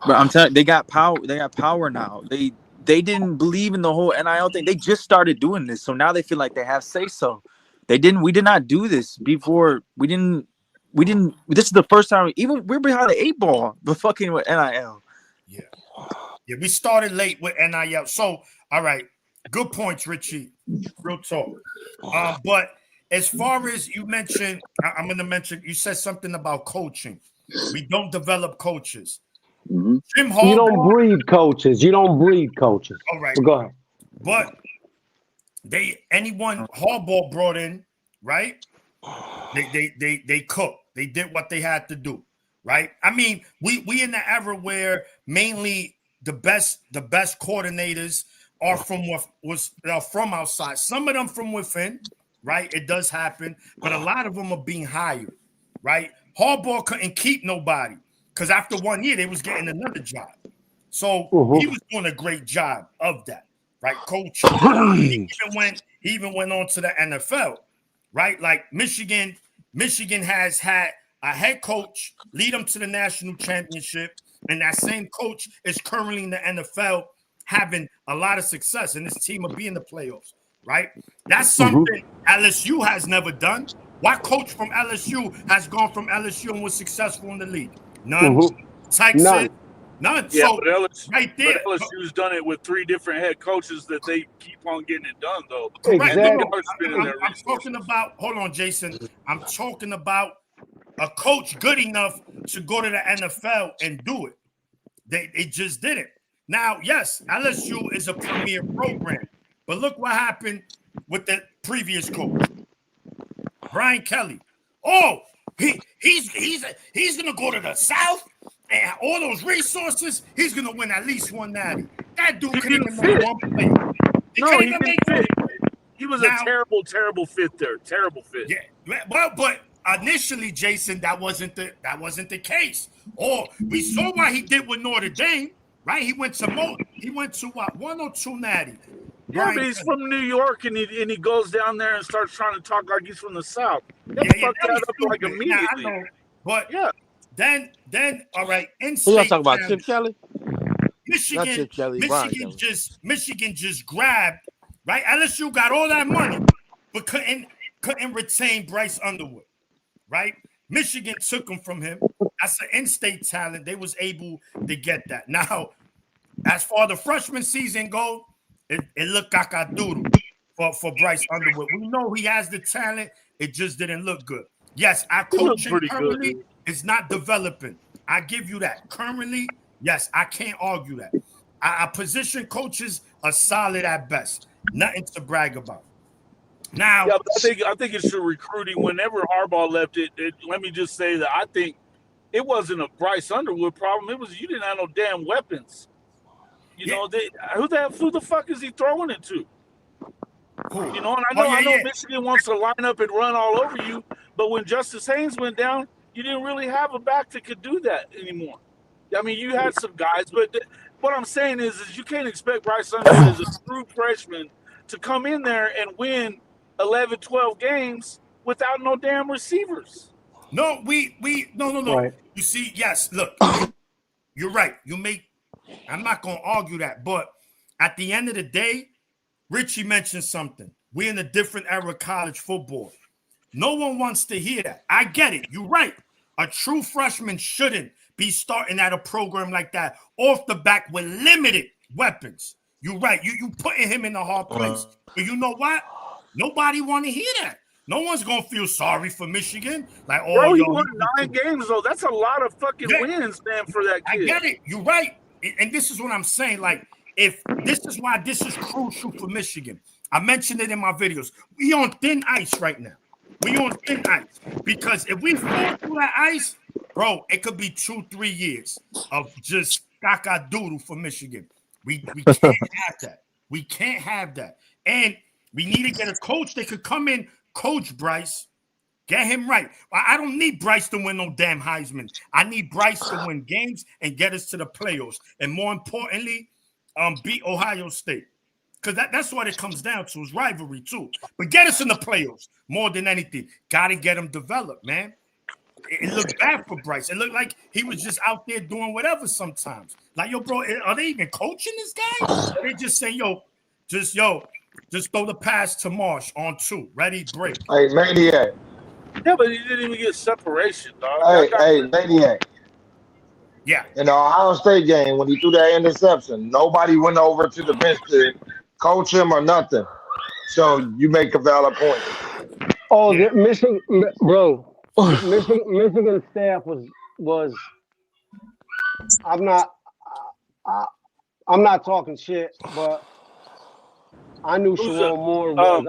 But I'm telling you, they got power. They got power now. They didn't believe in the whole NIL thing. They just started doing this, so now they feel like they have say so. We did not do this before. We didn't. This is the first time. Even we're behind the 8 ball, but fucking with NIL. Yeah. We started late with NIL. So, all right, good points, Richie. Real talk. But as far as you mentioned, I'm going to mention. You said something about coaching. We don't develop coaches. Mm-hmm. Jim Harbaugh, you don't breed coaches. All right. Well, go ahead. But anyone Harbaugh brought in, right? They cooked. They did what they had to do, right? I mean, we in the era where mainly the best coordinators are from outside. Some of them from within, right? It does happen, but a lot of them are being hired, right? Harbaugh couldn't keep nobody because after 1 year they was getting another job. So he was doing a great job of that, right? Coaching. He even went on to the NFL, right? Like Michigan has had a head coach lead them to the national championship, and that same coach is currently in the NFL having a lot of success, and this team will be in the playoffs, right? That's something LSU has never done. What coach from LSU has gone from LSU and was successful in the league? None. Texas, none. Yeah, So but LSU, right there, LSU's done it with 3 different head coaches that they keep on getting it done, though. Exactly. I'm talking about. Hold on, Jason. I'm talking about a coach good enough to go to the NFL and do it. They just did it. Now, yes, LSU is a premier program, but look what happened with the previous coach, Brian Kelly. Oh, he's gonna go to the South and all those resources. He's gonna win at least one natty. That dude couldn't even make one play. No, he didn't fit. He was a terrible fit there. Terrible fit. Yeah, well, but initially, Jason, that wasn't the case. Oh, we saw what he did with Notre Dame, right? He went to what, 1 or 2 natty. Yeah, but he's from New York, and he goes down there and starts trying to talk like he's from the South. Fuck that up like immediately. Yeah, I know. But then, all right. Who y'all talking about? Chip Kelly? Michigan just grabbed, right? LSU got all that money, but couldn't retain Bryce Underwood, right? Michigan took him from him. That's an in-state talent. They was able to get that. Now, as far as the freshman season go, it looked cacadoodle for Bryce Underwood. We know he has the talent. It just didn't look good. Yes, our coaching currently is not developing. I give you that. Currently, yes, I can't argue that. Our position coaches are solid at best. Nothing to brag about. Now, yeah, but I think it's your recruiting. Whenever Harbaugh left let me just say that I think it wasn't a Bryce Underwood problem. It was you didn't have no damn weapons. You know, who the fuck is he throwing it to? Cool. You know, and I know Michigan wants to line up and run all over you, but when Justice Haynes went down, you didn't really have a back that could do that anymore. I mean, you had some guys, but what I'm saying is you can't expect Bryce Underwood as a true freshman to come in there and win 11, 12 games without no damn receivers. No, no. Right. You see, yes, look, you're right. I'm not going to argue that, but at the end of the day, Richie mentioned something. We're in a different era of college football. No one wants to hear that. I get it. You're right. A true freshman shouldn't be starting at a program like that off the back with limited weapons. You're right. You putting him in a hard place. But you know what? Nobody want to hear that. No one's going to feel sorry for Michigan. Like, oh, bro, he won 9 games, though. That's a lot of fucking wins, man, for that kid. I get it. You're right. And this is what I'm saying. Like, if this is why this is crucial for Michigan. I mentioned it in my videos. We on thin ice right now. We on thin ice. Because if we fall through that ice, bro, it could be 2-3 years of just caca-doodle for Michigan. We can't have that. We can't have that. And we need to get a coach that could come in, coach Bryce, get him right. I don't need Bryce to win no damn Heisman. I need Bryce to win games and get us to the playoffs. And more importantly, beat Ohio State. Because that's what it comes down to, is rivalry too. But get us in the playoffs more than anything. Got to get him developed, man. It looked bad for Bryce. It looked like he was just out there doing whatever sometimes. Like, yo, bro, are they even coaching this guy? Or they just saying, just throw the pass to Marsh on 2. Ready, break. Hey, Maniac. Yeah, but he didn't even get separation, dog. Hey, Maniac. Yeah. In the Ohio State game, when he threw that interception, nobody went over to the bench to coach him or nothing. So you make a valid point. Oh, yeah. Michigan, bro. Michigan staff was. I'm not talking shit, but I knew Sharon Moore was.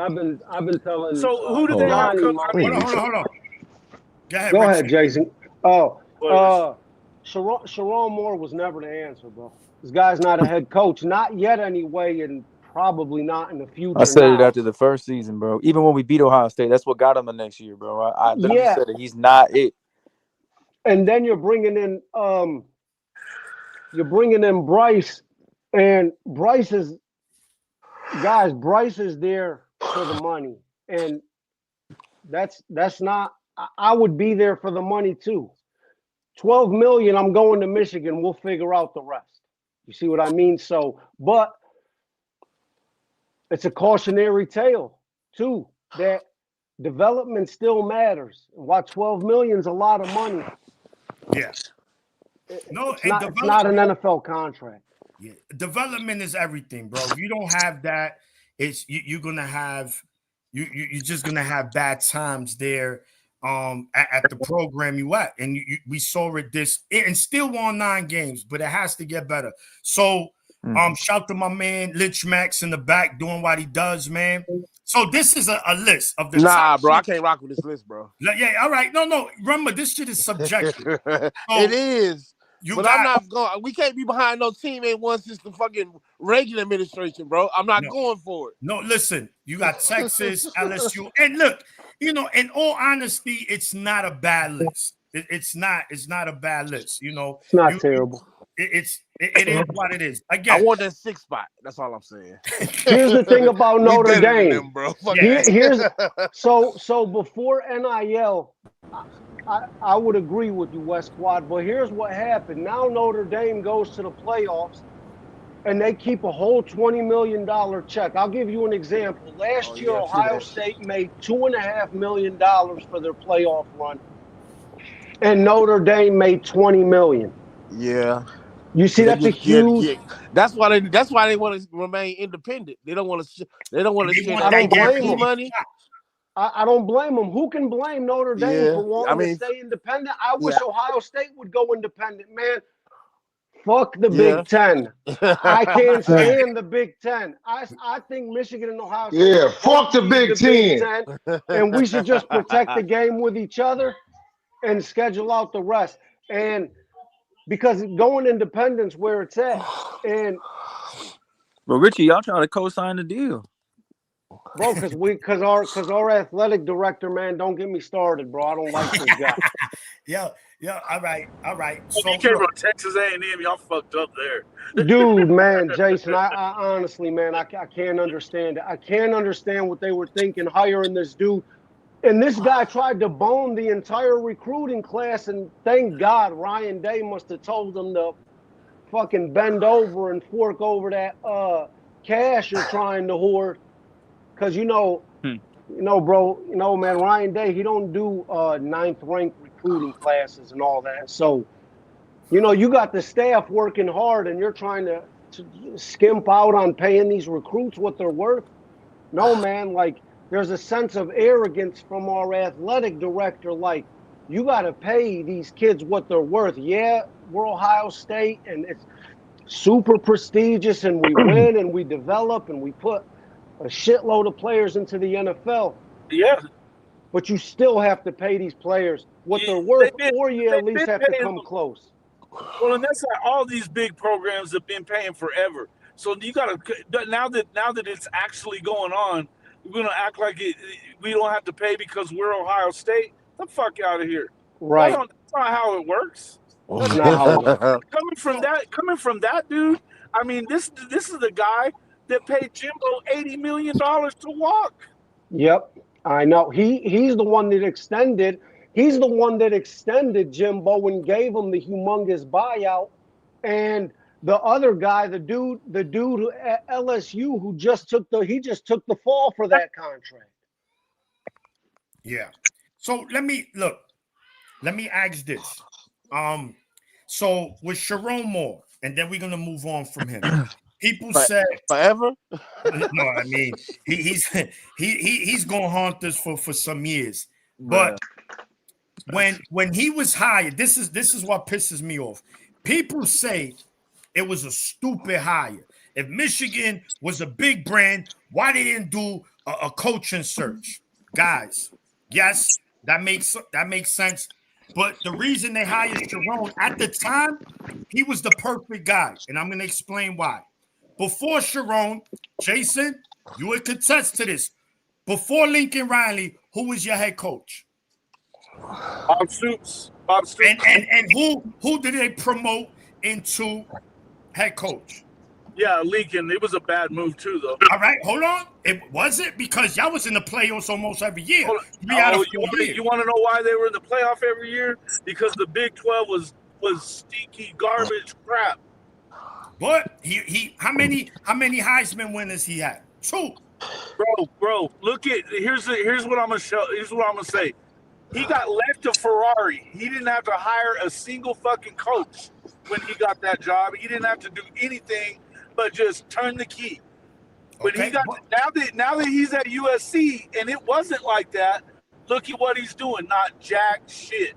I've been telling. So who did they have? Hold on. Go ahead, Jason. Oh, Sharon Moore was never the answer, bro. This guy's not a head coach, not yet anyway, and probably not in the future. I said it after the first season, bro. Even when we beat Ohio State, that's what got him the next year, bro. I literally said it. He's not it. And then you're bringing in Bryce, and Bryce is there for the money, and that's not. I would be there for the money too. $12 million. I'm going to Michigan. We'll figure out the rest. You see what I mean? So, but it's a cautionary tale too, that development still matters. While $12 million is a lot of money. Yes. It's not an NFL contract. Yeah. Development is everything, bro. If you don't have that, you're gonna have you're just gonna have bad times there at the program you at. And we saw it and still won 9 games, but it has to get better. So shout to my man Lynch Max in the back doing what he does, man. So this is a list of the bro. I can't rock with this list, bro. Yeah, all right. No. Remember, this shit is subjective. It is. I'm not going. We can't be behind no team ain't won since the fucking Reagan administration, bro. I'm not going for it. No, listen. You got Texas, LSU, and look. In all honesty, it's not a bad list. It's not a bad list. It's not terrible. It is what it is. Again, I want that 6th spot. That's all I'm saying. Here's the thing about Notre Dame, them, bro. So before NIL, I would agree with you, West Squad. But here's what happened. Now Notre Dame goes to the playoffs, and they keep a whole $20 million check. I'll give you an example. Last year, Ohio State made $2.5 million for their playoff run, and Notre Dame made $20 million. Yeah. You see, that's a huge. That's why they want to remain independent. They don't want to. They don't want to share I don't blame them. money. I don't blame them. Who can blame Notre Dame for wanting to stay independent? I wish Ohio State would go independent, man. Fuck the Big Ten. I can't stand the Big Ten. I think Michigan and Ohio State. Yeah, fuck the Big Ten. And we should just protect the game with each other and schedule out the rest. And because going independent's where it's at. And but Richie, y'all trying to co-sign the deal. Bro, because our athletic director, man, don't get me started, bro. I don't like this guy. Yeah, all right. So you came from Texas A&M, y'all fucked up there. Dude, man, Jason, I honestly, man, I can't understand it. I can't understand what they were thinking hiring this dude. And this guy tried to bone the entire recruiting class, and thank God Ryan Day must have told him to fucking bend over and fork over that cash you're trying to hoard. Because, bro, man, Ryan Day, he don't do ninth-ranked recruiting classes and all that. So, you got the staff working hard and you're trying to skimp out on paying these recruits what they're worth. No, man, like, there's a sense of arrogance from our athletic director. Like, you got to pay these kids what they're worth. Yeah, we're Ohio State and it's super prestigious and we win and we develop and we put a shitload of players into the NFL. Yeah. But you still have to pay these players what they're worth, or you at least have to come close. Well, and that's like all these big programs have been paying forever. So you got to now that it's actually going on, we're gonna act like we don't have to pay because we're Ohio State. Get the fuck out of here. Right. That's not how it works. That's not how it works. Coming from that dude. I mean, this is the guy that paid Jimbo $80 million to walk. Yep, I know. He's the one that extended. He's the one that extended Jimbo and gave him the humongous buyout. And the other guy, the dude at LSU who just took the fall for that contract. Yeah. So let me ask this. So with Sharon Moore, and then we're gonna move on from him. People said forever. No, I mean he's gonna haunt us for some years. But when he was hired, this is what pisses me off. People say it was a stupid hire. If Michigan was a big brand, why they didn't do a coaching search? Guys, yes, that makes sense. But the reason they hired Sharon at the time, he was the perfect guy, and I'm gonna explain why. Before Sharon, Jason, you would contest to this. Before Lincoln Riley, who was your head coach? Bob Stoops. And who did they promote into head coach? Yeah, Lincoln. It was a bad move too, though. All right, hold on. It was it because y'all was in the playoffs almost every year. You want to know why they were in the playoff every year? Because the Big 12 was stinky garbage crap. But he how many Heisman winners he had? 2. Bro, look at here's what I'm gonna show. Here's what I'm gonna say. He got left to Ferrari. He didn't have to hire a single fucking coach when he got that job. He didn't have to do anything but just turn the key. But okay, now that he's at USC and it wasn't like that, look at what he's doing. Not jack shit.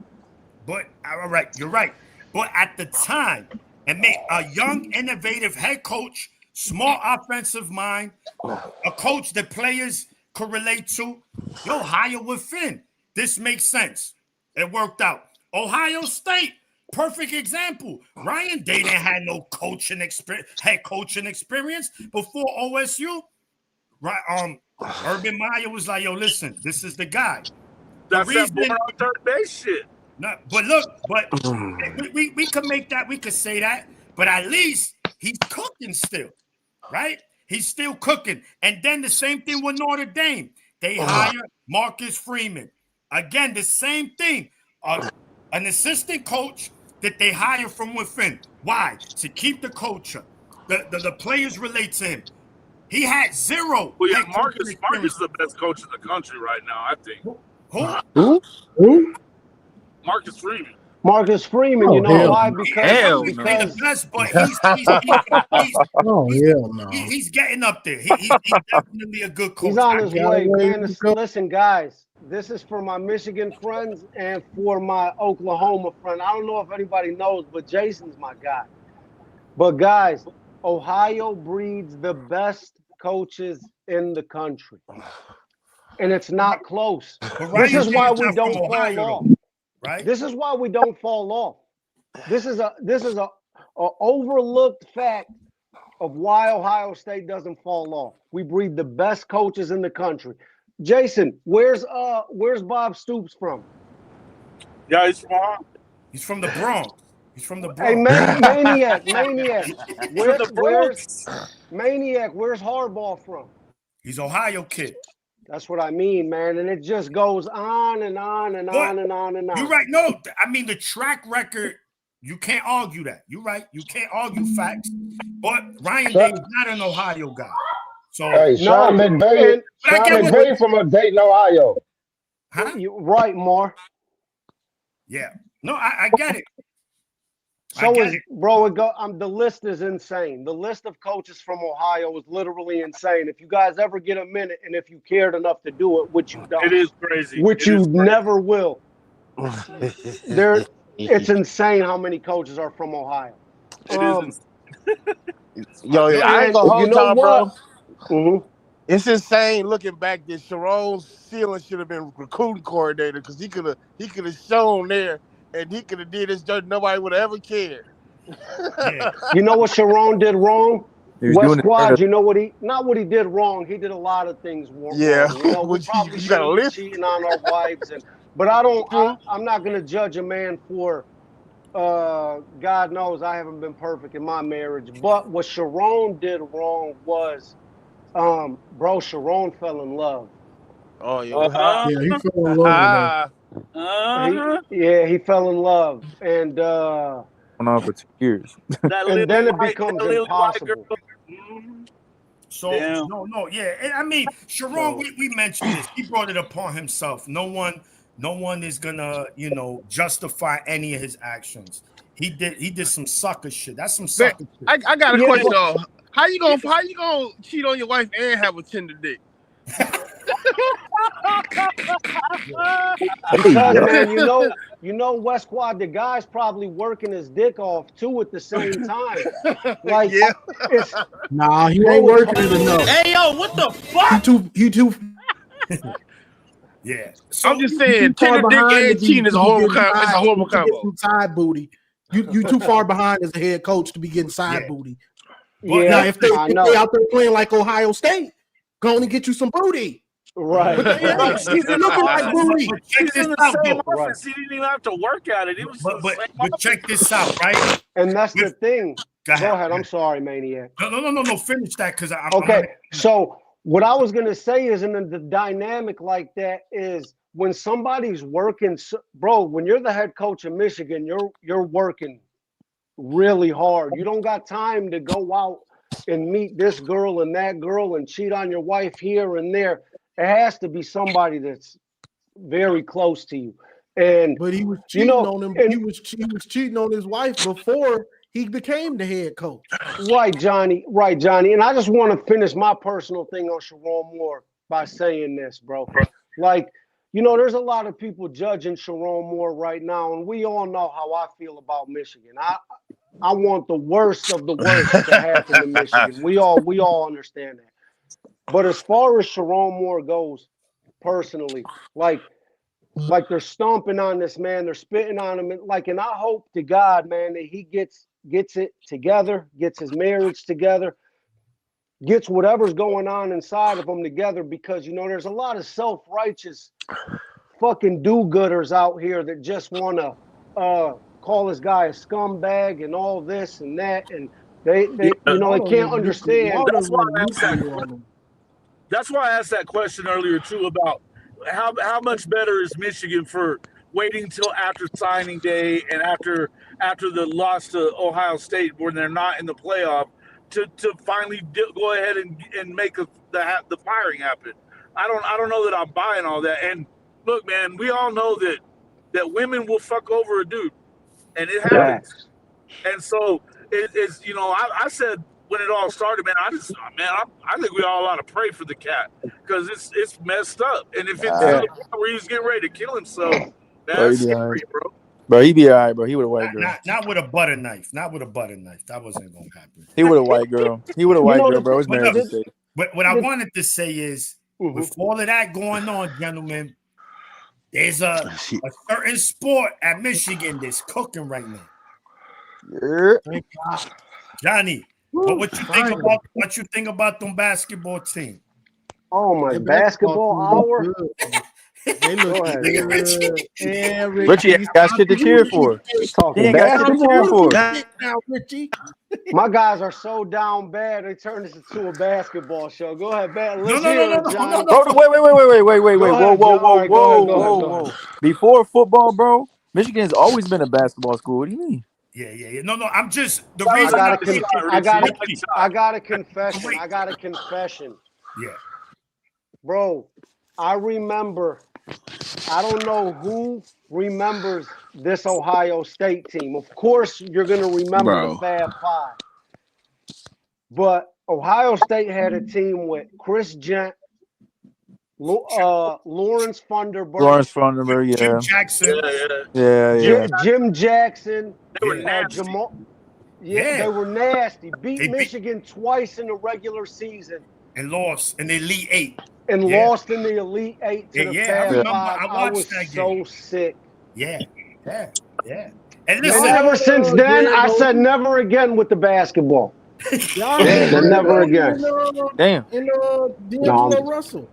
But all right, you're right. But at the time, and make a young, innovative head coach, smart offensive mind, a coach that players could relate to, hire within. This makes sense. It worked out. Ohio State, perfect example. Ryan Day didn't have no head coaching experience before OSU. Right? Urban Meyer was like, listen, this is the guy. That's that born on third base shit. No, but look, we could make that, we could say that, but at least he's cooking still, right? He's still cooking. And then the same thing with Notre Dame. They hire Marcus Freeman. Again, the same thing. An assistant coach that they hire from within. Why? To keep the culture. The players relate to him. He had 0. Well, yeah, Marcus is the best coach in the country right now, I think. Who? Marcus Freeman. Marcus Freeman, you know hell why? no. Hell He's no. the best, but Hell no. he's getting up there. He's definitely a good coach. He's on his got way, away man. with the coach. Listen, guys, this is for my Michigan friends and for my Oklahoma friend. I don't know if anybody knows, but Jason's my guy. But guys, Ohio breeds the best coaches in the country, and it's not close. This is why we don't fall off. Right? This is why we don't fall off. This is a overlooked fact of why Ohio State doesn't fall off. We breed the best coaches in the country. Jason, where's Bob Stoops from? Yeah, he's from. He's from the Bronx. He's from the Hey, Bronx. Maniac. Maniac, where's Harbaugh from? He's Ohio kid. That's what I mean, man. And it just goes on and on and on and on and on. You're right. No, I mean the track record. You can't argue that. You're right. You can't argue facts. But Ryan Day is not an Ohio guy. So Hey, Sean McVay from Dayton, Ohio. Huh? You're right, Mar. Yeah. No, I get it. So the list is insane. The list of coaches from Ohio is literally insane. If you guys ever get a minute, and if you cared enough to do it, which you don't, It is crazy. which you never will. It's insane how many coaches are from Ohio. Yo, I ain't gonna hold time, bro. Mm-hmm. It's insane looking back that Sharon Sealing should have been recruiting coordinator because he could have shown there and he could have did his dirt. Nobody would have ever cared. Yeah. You know what Sharon did wrong? He was West doing it Quad, better. you know not what he did wrong. He did a lot of things wrong. Yeah. You know, we You probably got a shouldn't be list? cheating on our wives, but I'm not gonna judge a man for. God knows I haven't been perfect in my marriage, but what Sharon did wrong was, Sharon fell in love. Oh yeah. Yeah, he fell in love with her. He fell in love, and Went on for 2 years. and then it becomes impossible. So Damn. no, yeah. I mean, Sharon, we mentioned this. He brought it upon himself. No one is gonna, justify any of his actions. He did some sucker shit. That's some sucker shit. I got a question though. How you gonna cheat on your wife and have a tender dick? Because, man, you know, West Quad, the guy's probably working his dick off too at the same time. Like, Nah, he ain't working it enough. Hey, yo, what the fuck? You too. Yeah. So I'm just saying, tender dick and cheating is a horrible combo. Side booty. You too far behind as a head coach to be getting side booty. Yeah, now, if they out there playing like Ohio State, go on and get you some booty. Right. She's looking like booty. He's in the same office. He didn't even have to work at it. It was but check this out, right? And that's the thing. Go ahead. I'm sorry, Maniac. No. Finish that because I'm okay. So what I was gonna say is, and the dynamic like that is when somebody's working, bro. When you're the head coach of Michigan, you're working really hard. You don't got time to go out and meet this girl and that girl and cheat on your wife here and there. It has to be somebody that's very close to you. But he was cheating on him. He was cheating on his wife before he became the head coach. Right, Johnny. And I just want to finish my personal thing on Sharon Moore by saying this, bro. Like, there's a lot of people judging Sharon Moore right now, and we all know how I feel about Michigan. I want the worst of the worst to happen to Michigan. We all understand that. But as far as Sharon Moore goes, personally, like they're stomping on this man, they're spitting on him, and I hope to God, man, that he gets it together, gets his marriage together, gets whatever's going on inside of him together, because there's a lot of self-righteous fucking do-gooders out here that just want to call this guy a scumbag and all this and that, and they can't understand. That's why I asked that question earlier too about how much better is Michigan for waiting till after signing day and after the loss to Ohio State when they're not in the playoff to finally go ahead and make the firing happen. I don't know that I'm buying all that. And look, man, we all know that women will fuck over a dude. and it happens. And so it's I said when it all started, man, I think we all ought to pray for the cat because it's messed up. And if it's to the point where he's getting ready to kill himself, that's scary, bro. Bro, he'd be all right, bro. He with a white girl. Not with a butter knife. Not with a butter knife. That wasn't going to happen. He with a white girl. He with a white girl, bro. His marriage is safe. But what I wanted to say is, with all of that going on, gentlemen, there's a certain sport at Michigan that's cooking right now. Yeah. Johnny, what you think about them basketball team? Oh my basketball hour. They look Richie. Yeah, Richie ain't got shit to cheer for. He ain't got shit to cheer for. Now, Richie. My guys are so down bad, they turned this into a basketball show. Go ahead, man. Let's hear it, Johnny. Wait. Whoa. Before football, bro, Michigan has always been a basketball school. What do you mean? Yeah. No, I'm just the I reason got a confession. Yeah. Bro, I remember, I don't know who remembers this Ohio State team. Of course, you're going to remember the Fab Five. But Ohio State had a team with Chris Gent, Lawrence Funderburg. Jim Jackson. Yeah. Jim Jackson. They were nasty. Jamal. They were nasty. Beat Michigan twice in the regular season. And lost in the Elite Eight. And lost in the Elite Eight to the Fab Five. I was so sick. Yeah. And listen, ever since then, I said never again with the basketball. Never again. Damn. And D'Angelo Russell.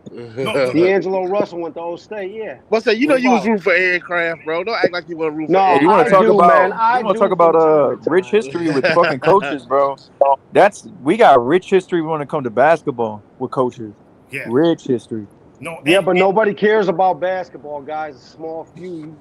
D'Angelo Russell went to Old State, yeah. But say, you was rooting for aircraft, bro. Don't act like you want to root for you want to talk about rich history with fucking coaches, bro. We got rich history when it comes to basketball with coaches. Yeah. Rich history. But nobody cares about basketball, guys. A small few.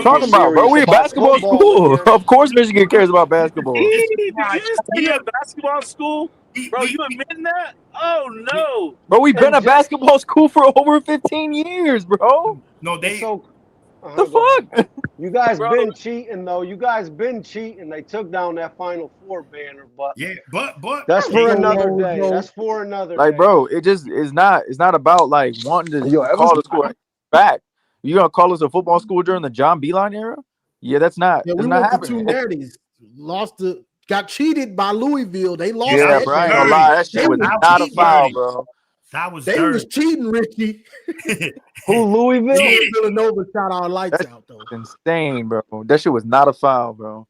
Talking about, bro, we're a basketball school. Of course, Michigan cares about basketball. Did you just be a basketball school? Bro, you admitting that? Oh, no. Bro, we've been a basketball school for over 15 years, bro. No, they... the fuck? You guys been cheating, though. You guys been cheating. They took down that Final Four banner, but... Yeah, but... That's for another day. That's for another day. Like, bro, it just is not... It's not about, like, wanting to call the school back. You gonna call us a football school during the John Beeline era? Yeah, that's not. Yeah, we not went happening. to 2 natties. Got cheated by Louisville. They lost. Yeah, bro. I ain't gonna lie. That shit was not a foul, bro. They was cheating, Richie. Who, Louisville? Villanova shot our lights out, though. Insane, bro. That shit was not a foul, bro.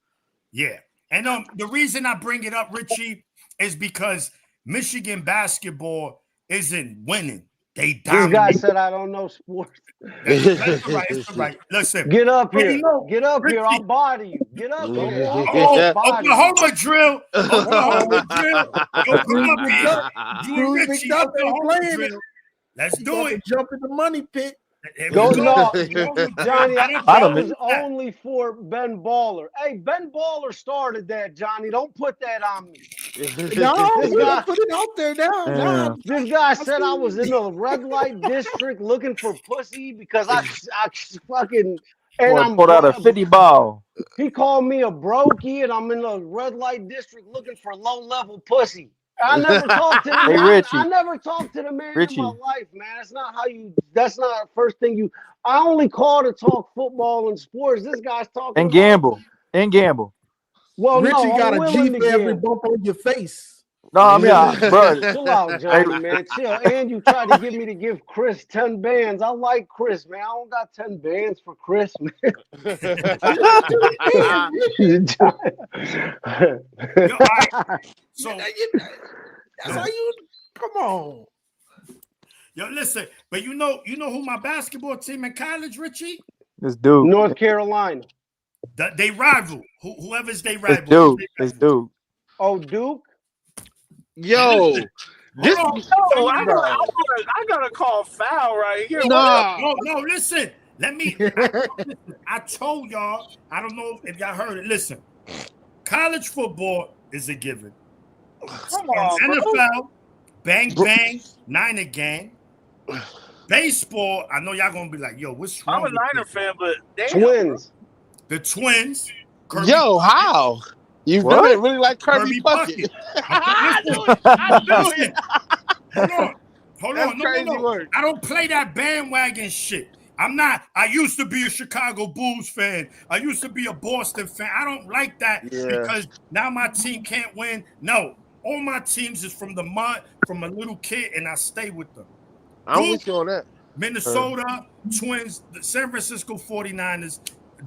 Yeah, and the reason I bring it up, Richie, is because Michigan basketball isn't winning. They dominate. This guy said I don't know sports. That's right. Listen. Get up here. Get up here. I'll body you. Get up here. Oklahoma drill. Oklahoma drill. Come up here. You and Richie. Oklahoma drill. Let's do it. Jump in the money pit. Go no, Johnny. That was only for Ben Baller. Hey, Ben Baller started that, Johnny. Don't put that on me. No, we don't put it out there now. This guy said I was in a red light district looking for pussy because I fucking and I'm pulled out a 50 ball. He called me a brokey, and I'm in a red light district looking for low level pussy. I never talked to him. I never talked to the man in my life, man. That's not that's not the first thing I only call to talk football and sports. This guy's talking and gamble. Well, Richie got a G for every bump on your face. No, I mean, bro. Chill out, Johnny, man. Chill. And you tried to get me to give Chris 10 bands. I like Chris, man. I don't got 10 bands for Chris, man. So that's how you come on. Yo, listen, but you know who my basketball team in college, Richie? This dude. North Carolina. They rival. Whoever's they rival. This dude. Oh, Duke? Yo. I gotta call foul right here. No, listen. I told y'all, I don't know if y'all heard it. Listen, college football is a given. Come on, NFL, bang, Niner gang. Baseball, I know y'all gonna be like, yo, what's wrong? I'm a Niner fan, but damn. Twins. The Twins. Kirby Yo, Puckett. how? You What? really, really like Kirby Kirby Puckett? Puckett. I knew it. I knew it. Listen, hold That's on. crazy No. work. I don't play that bandwagon shit. I'm not. I used to be a Chicago Bulls fan. I used to be a Boston fan. I don't like that because now my team can't win. No, all my teams is from the mud, from a little kid, and I stay with them. I'm with you on that. Minnesota Twins, the San Francisco 49ers,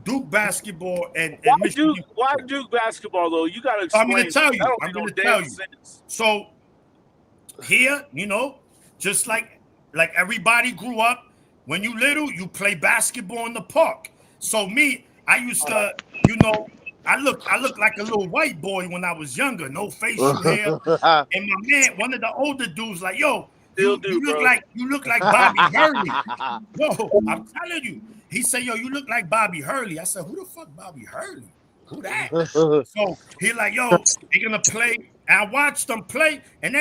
Duke basketball, and Why Michigan. Why Duke basketball though? You got to explain. I'm going to tell you. That don't I'm make going no to tell damn you. sense. So here, just like everybody grew up, when you little, you play basketball in the park. So me, I used to, I look like a little white boy when I was younger, no facial hair. And my man, one of the older dudes, like, yo, you look like Bobby Hurley. Yo, I'm telling you. He said, yo, you look like Bobby Hurley. I said, who the fuck Bobby Hurley? Who that? So he like, yo, they're gonna play. And I watched them play, and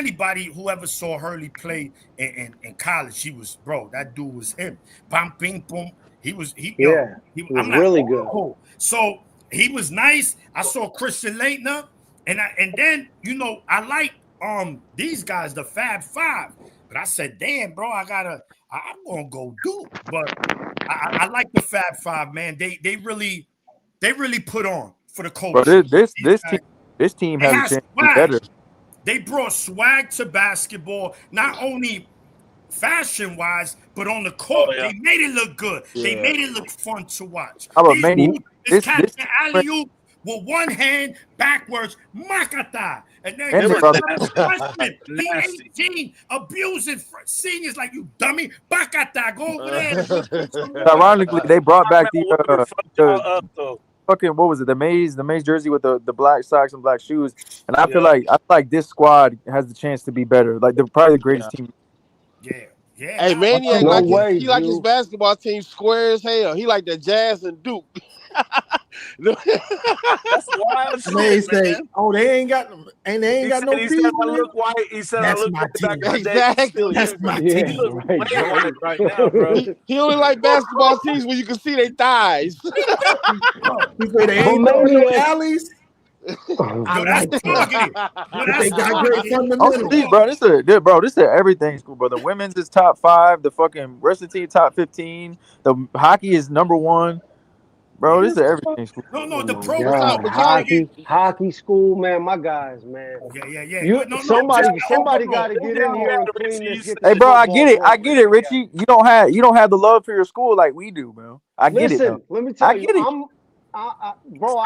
whoever saw Hurley play in college, that dude was him. Bam, bing, boom. He was really good. So he was nice. I saw Christian Laettner, and then I like these guys, the Fab Five. But I said, damn, bro, I'm gonna go Duke. But I like the Fab Five, man. They really put on for the coach. But this team has a chance to be better. They brought swag to basketball, not only fashion-wise, but on the court. They made it look good. They made it look fun to watch. This Captain Alley-oop with one hand backwards, Makata. And then the 18 abusing seniors like, you dummy, Bakata, go over there. Ironically, they brought back the fucking, what was it? The maize jersey with the black socks and black shoes. And I feel like this squad has the chance to be better. Like they're probably the greatest team. Yeah. Hey, Maniac, he like his basketball team square as hell. He like the Jazz and Duke. That's wild shit, They say, man. oh, they ain't got no He said I look white. He said That's I look my back team. Exactly. That's my He team. looks way white right now, bro. He only like basketball teams where you can see their thighs. He say they ain't no alleys. I like That's that. They got great fundamentals. This is everything school, bro. The women's is top 5. The fucking wrestling team top 15. The hockey is number 1. Bro, this is everything school. No, the pro hockey school, man. My guys, man. Yeah. Somebody got to get in here and clean this. Hey, bro, I get it, Richie. You don't have the love for your school like we do, bro. I get it. Listen, let me tell you, bro.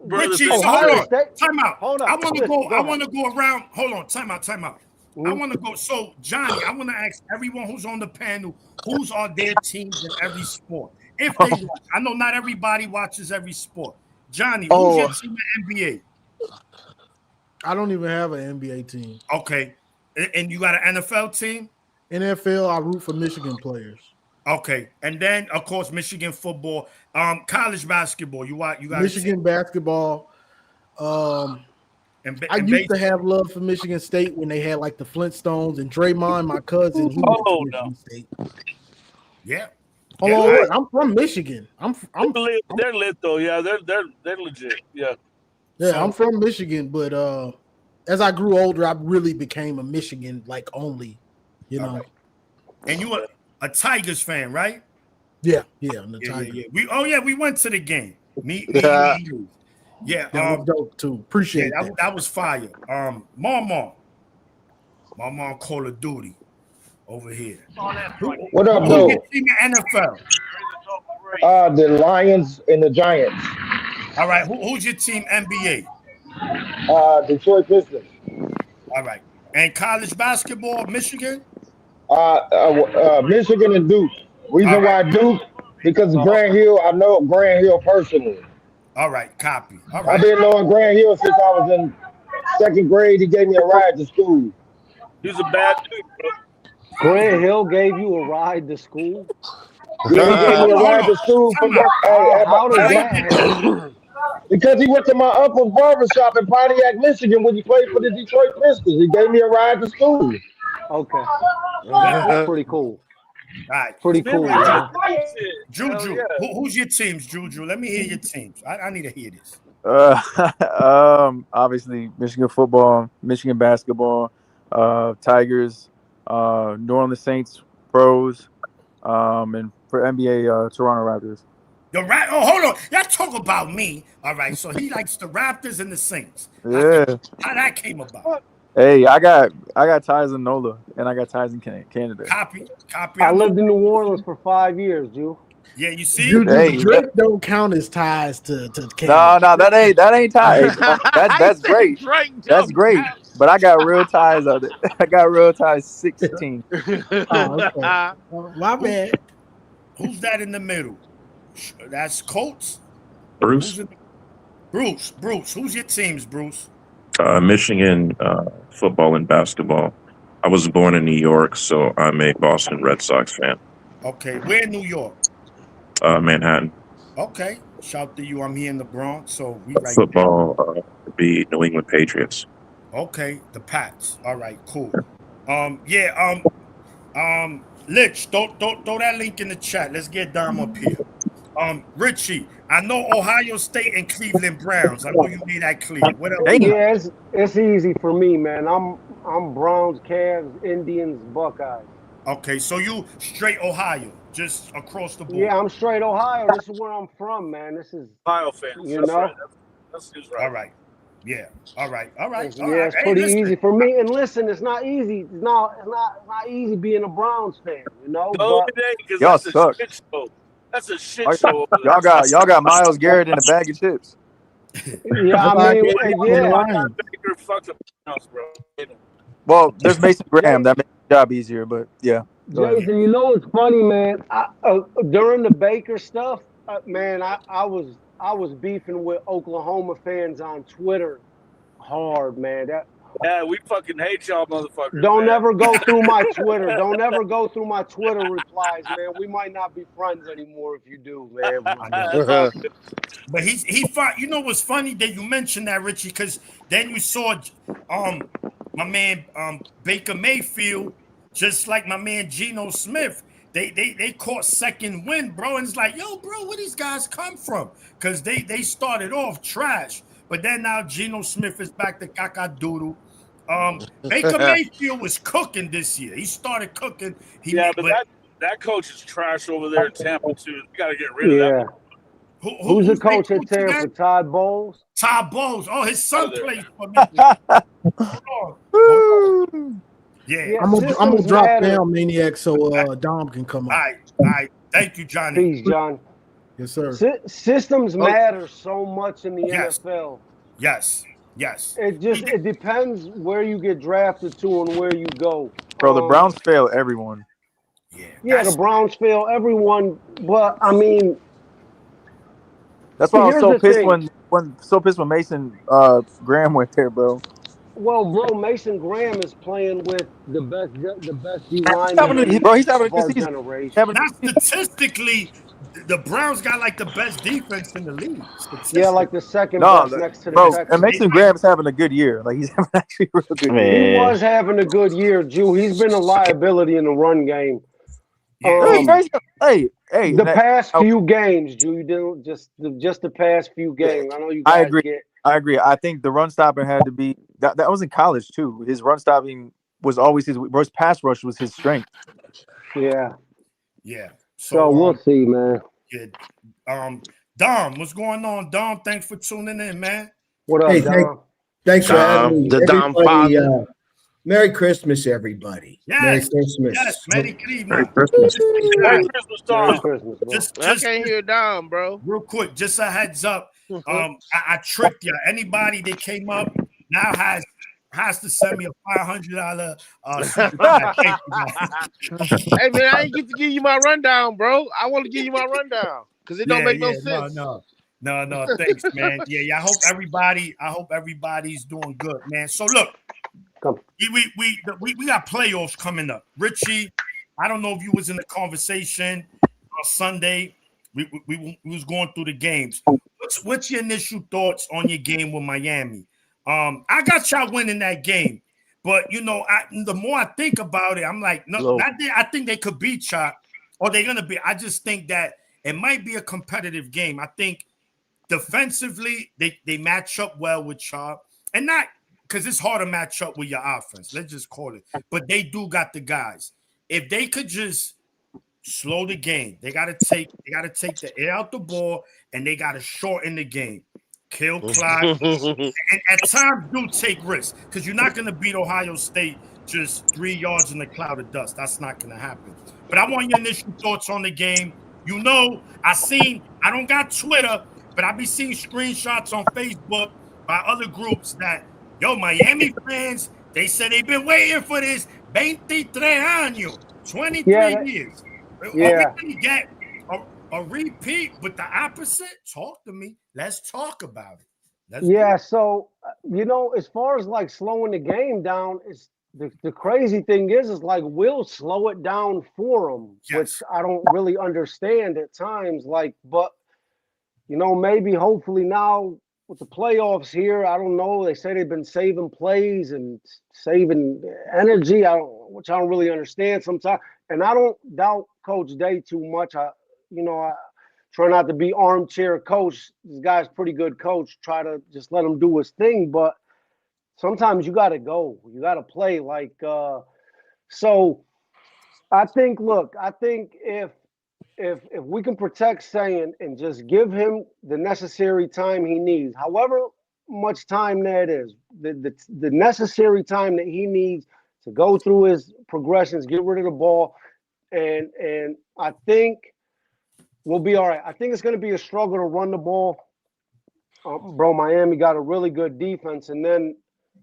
Richie, hold on. Time out. Hold on. I want to go around. Hold on. Time out. I want to go. So, Johnny, I want to ask everyone who's on the panel, whose are their teams in every sport? If they watch. I know not everybody watches every sport. Johnny, who's your team in NBA? I don't even have an NBA team. Okay. And you got an NFL team? NFL, I root for Michigan players. Okay. And then, of course, Michigan football. College basketball. You got Michigan basketball. I used to have love for Michigan State when they had like the Flintstones and Draymond, my cousin. He went to Michigan State. Yeah. I'm from Michigan. They're lit though. Yeah, they're legit. Yeah. Yeah, I'm from Michigan, but as I grew older, I really became a Michigan only, Right. And you were a Tigers fan, right? Yeah, I'm the Tigers. Yeah. We went to the game. Me. Yeah, that was dope too. Appreciate that. That was fire. Mama Call of Duty over here. What up, though? NFL. The Lions and the Giants. All right, who's your team NBA? Detroit Pistons. All right, and college basketball, Michigan. Michigan and Duke. Reason why Duke, because Grant Hill. I know Grant Hill personally. All right, copy. All right. I've been knowing Grant Hill since I was in 2nd grade. He gave me a ride to school. He's a bad dude, bro. Grant Hill gave you a ride to school? Yeah, he gave me a ride to school. How does that happen? Because he went to my uncle's barbershop in Pontiac, Michigan when he played for the Detroit Pistons. He gave me a ride to school. Okay. That's pretty cool. All right. Pretty cool. Man. Juju, who's your teams, Juju? Let me hear your teams. I need to hear this. Obviously Michigan football, Michigan basketball, Tigers, New Orleans Saints pros, and for NBA, Toronto Raptors. Hold on. Y'all talk about me. All right. So he likes the Raptors and the Saints. Yeah. How that came about? Hey, I got ties in NOLA and I got ties in Canada. Copy. I lived in New Orleans for 5 years, Jew. Yeah, you see? Hey, Drake don't count as ties to Canada. No, that ain't ties. That's great. That's great. But I got real ties out there. I got real ties 16. Oh, okay. My bad. Who's that in the middle? That's Colts. Bruce. Bruce. Who's your teams, Bruce? Michigan football and basketball. I was born in New York, so I'm a Boston Red Sox fan. Okay, where in New York? Manhattan. Okay, shout to you. I'm here in the Bronx, so we right Football would be New England Patriots. Okay, the Pats. All right, cool. Lich, throw that link in the chat. Let's get Dom up here. Richie, I know Ohio State and Cleveland Browns. I know you made that clear. What else? Yeah, it's easy for me, man. I'm Browns, Cavs, Indians, Buckeyes. Okay, so you straight Ohio, just across the board. Yeah, I'm straight Ohio. This is where I'm from, man. This is Ohio fans. You know. Right. That's right. All right. Yeah. All right. It's pretty easy for me. And listen, it's not easy. It's not easy being a Browns fan, you know. Go but today because y'all that's suck. a shit show. That's a shit show. Y'all got Myles Garrett in a bag of chips. Yeah, I mean, yeah. Baker fucked the Browns, bro. Well, there's Mason Graham. That makes the job easier, but yeah. Jason, you know what's funny, man? During the Baker stuff, man, I was beefing with Oklahoma fans on Twitter hard, man. Yeah, we fucking hate y'all motherfuckers. Don't ever go through my Twitter. Don't ever go through my Twitter replies, man. We might not be friends anymore if you do, man. But he fought. You know what's funny that you mentioned that, Richie, because then you saw my man Baker Mayfield, just like my man Geno Smith. They caught second wind, bro, and it's like, yo, bro, where these guys come from? Because they started off trash, but then now Geno Smith is back to caca-doodle. Baker Mayfield was cooking this year. He started cooking. That coach is trash over there in Tampa too. You got to get rid of that. Who's the coach at Tampa? Todd Bowles? Todd Bowles. Oh, his son plays for me. Hold on. Yeah. I'm gonna drop down, Maniac, so Dom can come up. All right. Thank you, Johnny. Peace, John. Yes, sir. Systems matter so much in the NFL. Yes. It depends where you get drafted to and where you go. Bro, the Browns fail everyone. Yeah, the Browns fail everyone, but I mean, that's why I was so pissed when Mason Graham went there, bro. Well, bro, Mason Graham is playing with the best D lineman. He's having a good season. Not statistically, the Browns got like the best defense in the league. Yeah, like the second best next to the Texans. And Mason Graham's having a good year. Like he's having actually a real good year. He was having a good year, Jew. He's been a liability in the run game. The past few games, Jew. You didn't just the past few games. I know you guys I agree. I think the run stopping had to be that was in college too. His run stopping was always his pass rush was his strength. Yeah. So we'll see, man. Yeah. Dom, what's going on? Dom, thanks for tuning in, man. What up, Dom? Thanks for having me. The Dom father. Merry Christmas, everybody. Yes. Merry Christmas. Yes, Merry Christmas. Merry Christmas. Merry Christmas, Dom. Merry Christmas, bro. I can't hear Dom, bro. Real quick, just a heads up. I tricked you. Anybody that came up now has to send me a $500 Hey man, I ain't get to give you my rundown, bro. I want to give you my rundown because it don't make no sense. No, thanks, man. Yeah. I hope everybody's doing good, man. So look, we got playoffs coming up. Richie, I don't know if you was in the conversation on Sunday. We was going through the games. What's your initial thoughts on your game with Miami? I got y'all winning that game, but the more I think about it, I'm like, I think they could beat y'all, or they're gonna be. I just think that it might be a competitive game. I think defensively, they match up well with y'all. And not because it's hard to match up with your offense. Let's just call it. But they do got the guys. If they could just slow the game, they gotta take the air out the ball and they gotta shorten the game. Kill clock. And at times do take risks because you're not gonna beat Ohio State just 3 yards in the cloud of dust. That's not gonna happen. But I want your initial thoughts on the game. You know, I don't got Twitter, but I be seeing screenshots on Facebook by other groups that, yo, Miami fans, they said they've been waiting for this 23 años, 23 years. Yeah. Are we gonna get a repeat with the opposite? Talk to me. Let's talk about it. So, as far as like slowing the game down, it's the crazy thing is like we'll slow it down for them, which I don't really understand at times. Like, but maybe hopefully now with the playoffs here, I don't know. They say they've been saving plays and saving energy, which I don't really understand sometimes. And I don't doubt Coach Day too much. I try not to be armchair coach. This guy's a pretty good coach. Try to just let him do his thing, but sometimes you got to go. You got to play like. So I think if we can protect Sayin and just give him the necessary time he needs, however much time that is, the necessary time that he needs to go through his progressions, get rid of the ball, and I think we'll be all right. I think it's going to be a struggle to run the ball. Bro, Miami got a really good defense, and then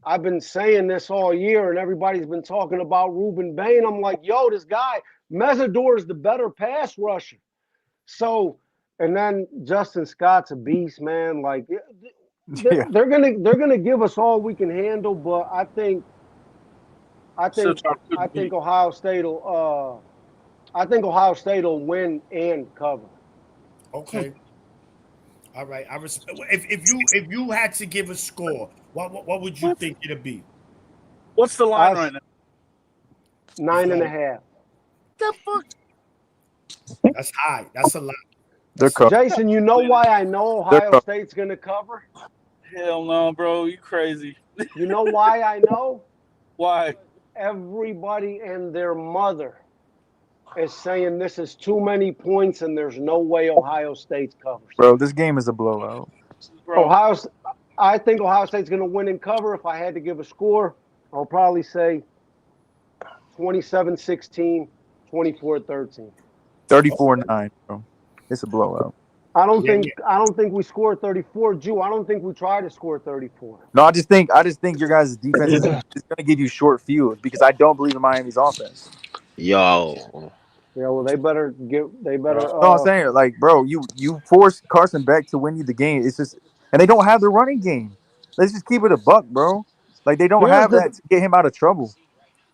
I've been saying this all year, and everybody's been talking about Ruben Bain. I'm like, yo, this guy, Mesidor is the better pass rusher. So, and then Justin Scott's a beast, man. Like, they're gonna give us all we can handle, but I think Ohio State will. I think Ohio State will win and cover. Okay. All right. I respect. If you had to give a score, what would you think it'd be? What's the line right now? 9.5. The fuck? That's high. That's a lot. Jason, you know why I know Ohio State's gonna cover? Hell no, bro. You crazy. You know why I know? Why? Everybody and their mother is saying this is too many points and there's no way Ohio State covers. Bro, this game is a blowout. I think Ohio State's going to win and cover. If I had to give a score, I'll probably say 27-16, 24-13. 34-9, bro. It's a blowout. I don't think we scored 34. Jew, I don't think we tried to score 34. No, I just think your guys' defense is going to give you short field because I don't believe in Miami's offense. Yo. Yeah, well, they better. No, I'm saying, like, bro, you forced Carson Beck to win you the game. It's just, and they don't have the running game. Let's just keep it a buck, bro. Like, they don't have that to get him out of trouble.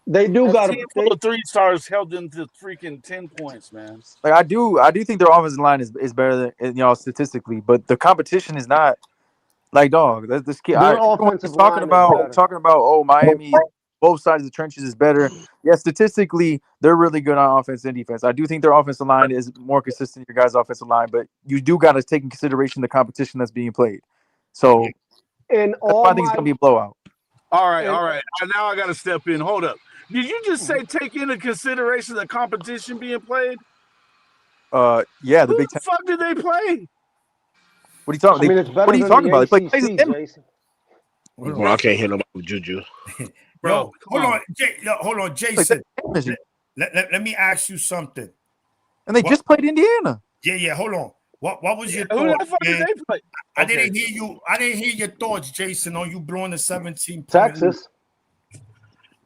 They do got a team of 3 stars held them to freaking 10 points, man. Like, I do think their offensive line is better than statistically, but the competition is not. Like, dog, this kid. Talking about Miami. Both sides of the trenches is better. Yeah, statistically, they're really good on offense and defense. I do think their offensive line is more consistent than your guys' offensive line, but you do got to take in consideration the competition that's being played. So, I think it's going to be a blowout. All right. Now I got to step in. Hold up. Did you just say take into consideration the competition being played? Yeah. Who the fuck did they play? What are you talking about? What are you talking about? They play Jason. Well, I can't hear nobody with Juju. Bro, hold on, Jason. Let me ask you something. And they just played Indiana. Yeah. Hold on. What was your thoughts? Who the fuck did they play? I didn't hear you. I didn't hear your thoughts, Jason, on you blowing the 17 Texas.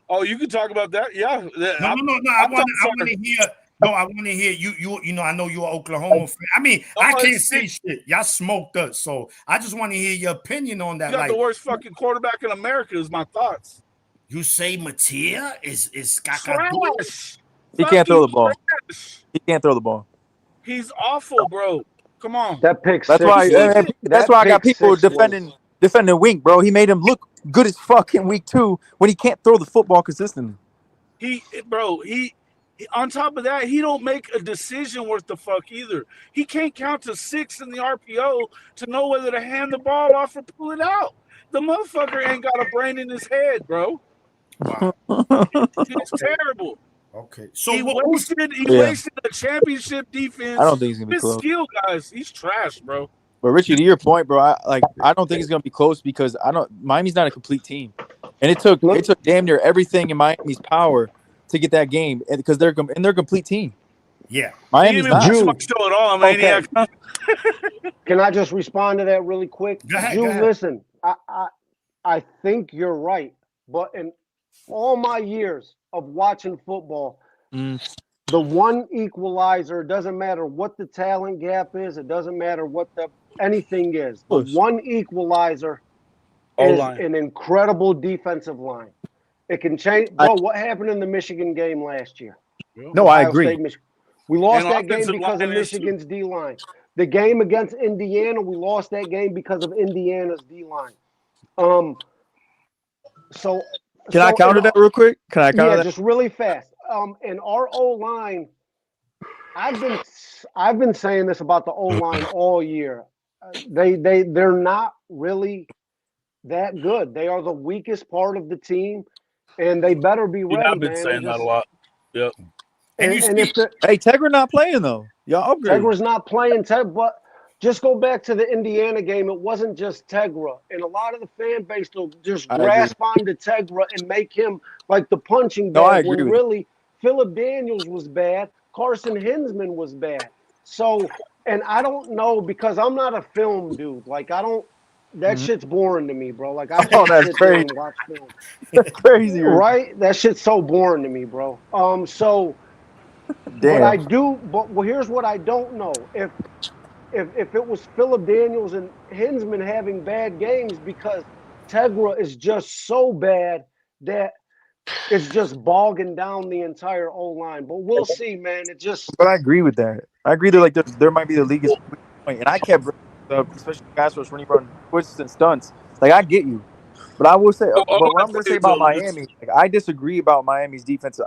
Oh, you can talk about that. Yeah. No. I want to hear. No, I want to hear you. You I know you're an Oklahoma fan. I mean, I can't say shit. Y'all smoked us, so I just want to hear your opinion on that. You got the worst fucking quarterback in America. Is my thoughts. You say Matia is trash. He can't throw the ball. He can't throw the ball. He's awful, bro. Come on. That pick. That's why I got people defending Wink, bro. He made him look good as fuck in week 2 when he can't throw the football consistently. He On top of that, he don't make a decision worth the fuck either. He can't count to 6 in the RPO to know whether to hand the ball off or pull it out. The motherfucker ain't got a brain in his head, bro. Wow. It's terrible. Okay. So He wasted a championship defense. I don't think he's gonna be His close. skill guys, he's trash, bro. But Richie, to your point, bro, I don't think it's gonna be close because Miami's not a complete team, and it took damn near everything in Miami's power to get that game, because they're a complete team. Yeah, Miami's not. Show at all, Maniac. Okay. Can I just respond to that really quick? Go ahead, Jew, go ahead. listen, I think you're right, but in all my years of watching football, the one equalizer, doesn't matter what the talent gap is, it doesn't matter what anything is. The one equalizer is an incredible defensive line. It can change. Bro, what happened in the Michigan game last year? No, I agree. We lost And that game offensive because of line is Michigan's D-line. The game against Indiana, we lost that game because of Indiana's D-line. So Can I counter that real quick? Can I counter that? just really fast. In our O-line, I've been saying this about the O-line all year. They're not really that good. They are the weakest part of the team, and they better be ready. I've been saying that a lot. Yep. And if Tegra not playing though, y'all upgrade. Tegra's not playing, but just go back to the Indiana game. It wasn't just Tegra, and a lot of the fan base will just grasp onto Tegra and make him like the punching bag. When really, Phillip Daniels was bad. Carson Hinsman was bad. So, and I don't know, because I'm not a film dude. Like, I don't. That shit's boring to me, bro. Like, I can't sit there and watch film. That's crazy, right? That shit's so boring to me, bro. So. Damn. But I do. But here's what I don't know: if it was Phillip Daniels and Hinsman having bad games, because Tegra is just so bad that it's just bogging down the entire O-line. But we'll see, man. But I agree with that. I agree that there might be the league's point, and I kept bringing up, especially pass rush when you run twists and stunts. Like, I get you, but I will say, but what I'm going to say about Miami, like, I disagree about Miami's defense.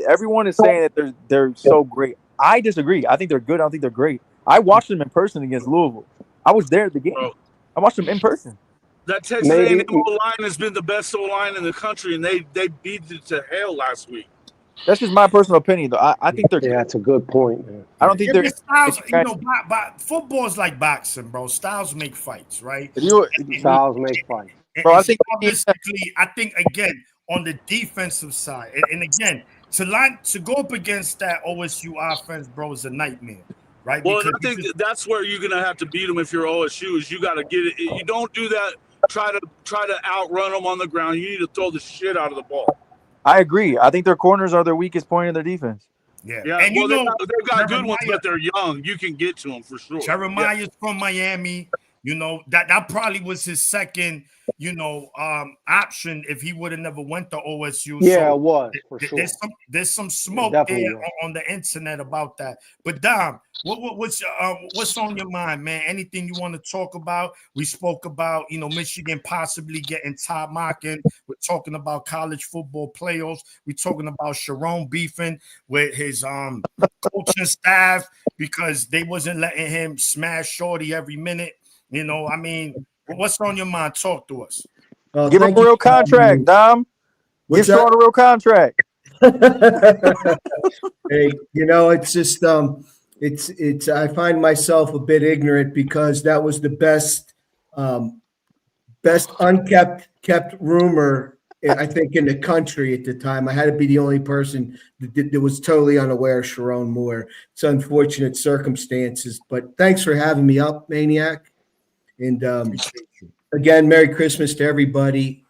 Everyone is saying that they're so great. I disagree. I think they're good. I don't think they're great. I watched them in person against Louisville. I was there at the game. I watched them in person. That Texas A&M O-line has been the best O-line in the country, and they beat it to hell last week. That's just my personal opinion, though. I think they're. Yeah, that's a good point, man. I don't think they're. Styles, football's like boxing, bro. Styles make fights, right? Styles make fights. Bro, I think again on the defensive side, and again to go up against that OSU offense, bro, is a nightmare, right? Well, I think that's where you're gonna have to beat them if you're OSU. Is you got to get it. You don't do that. Try to outrun them on the ground. You need to throw the shit out of the ball. I agree. I think their corners are their weakest point in their defense. Yeah, and they've got good ones, but they're young. You can get to them for sure. Jeremiah's from Miami. You know, that probably was his second, option if he would have never went to OSU. Yeah, so it was for sure. There's some smoke there on the internet about that. But Dom, what's on your mind, man? Anything you want to talk about? We spoke about, Michigan possibly getting Todd Monken. We're talking about college football playoffs. We're talking about Sharon beefing with his coaching staff because they wasn't letting him smash Shorty every minute. What's on your mind? Talk to us. Give him a real contract, Dom. Give Sean a real contract. Hey, it's just it's I find myself a bit ignorant because that was the best unkept rumor, I think, in the country at the time. I had to be the only person that was totally unaware of Sharon Moore. It's unfortunate circumstances, but thanks for having me up, Maniac. And again, Merry Christmas to everybody.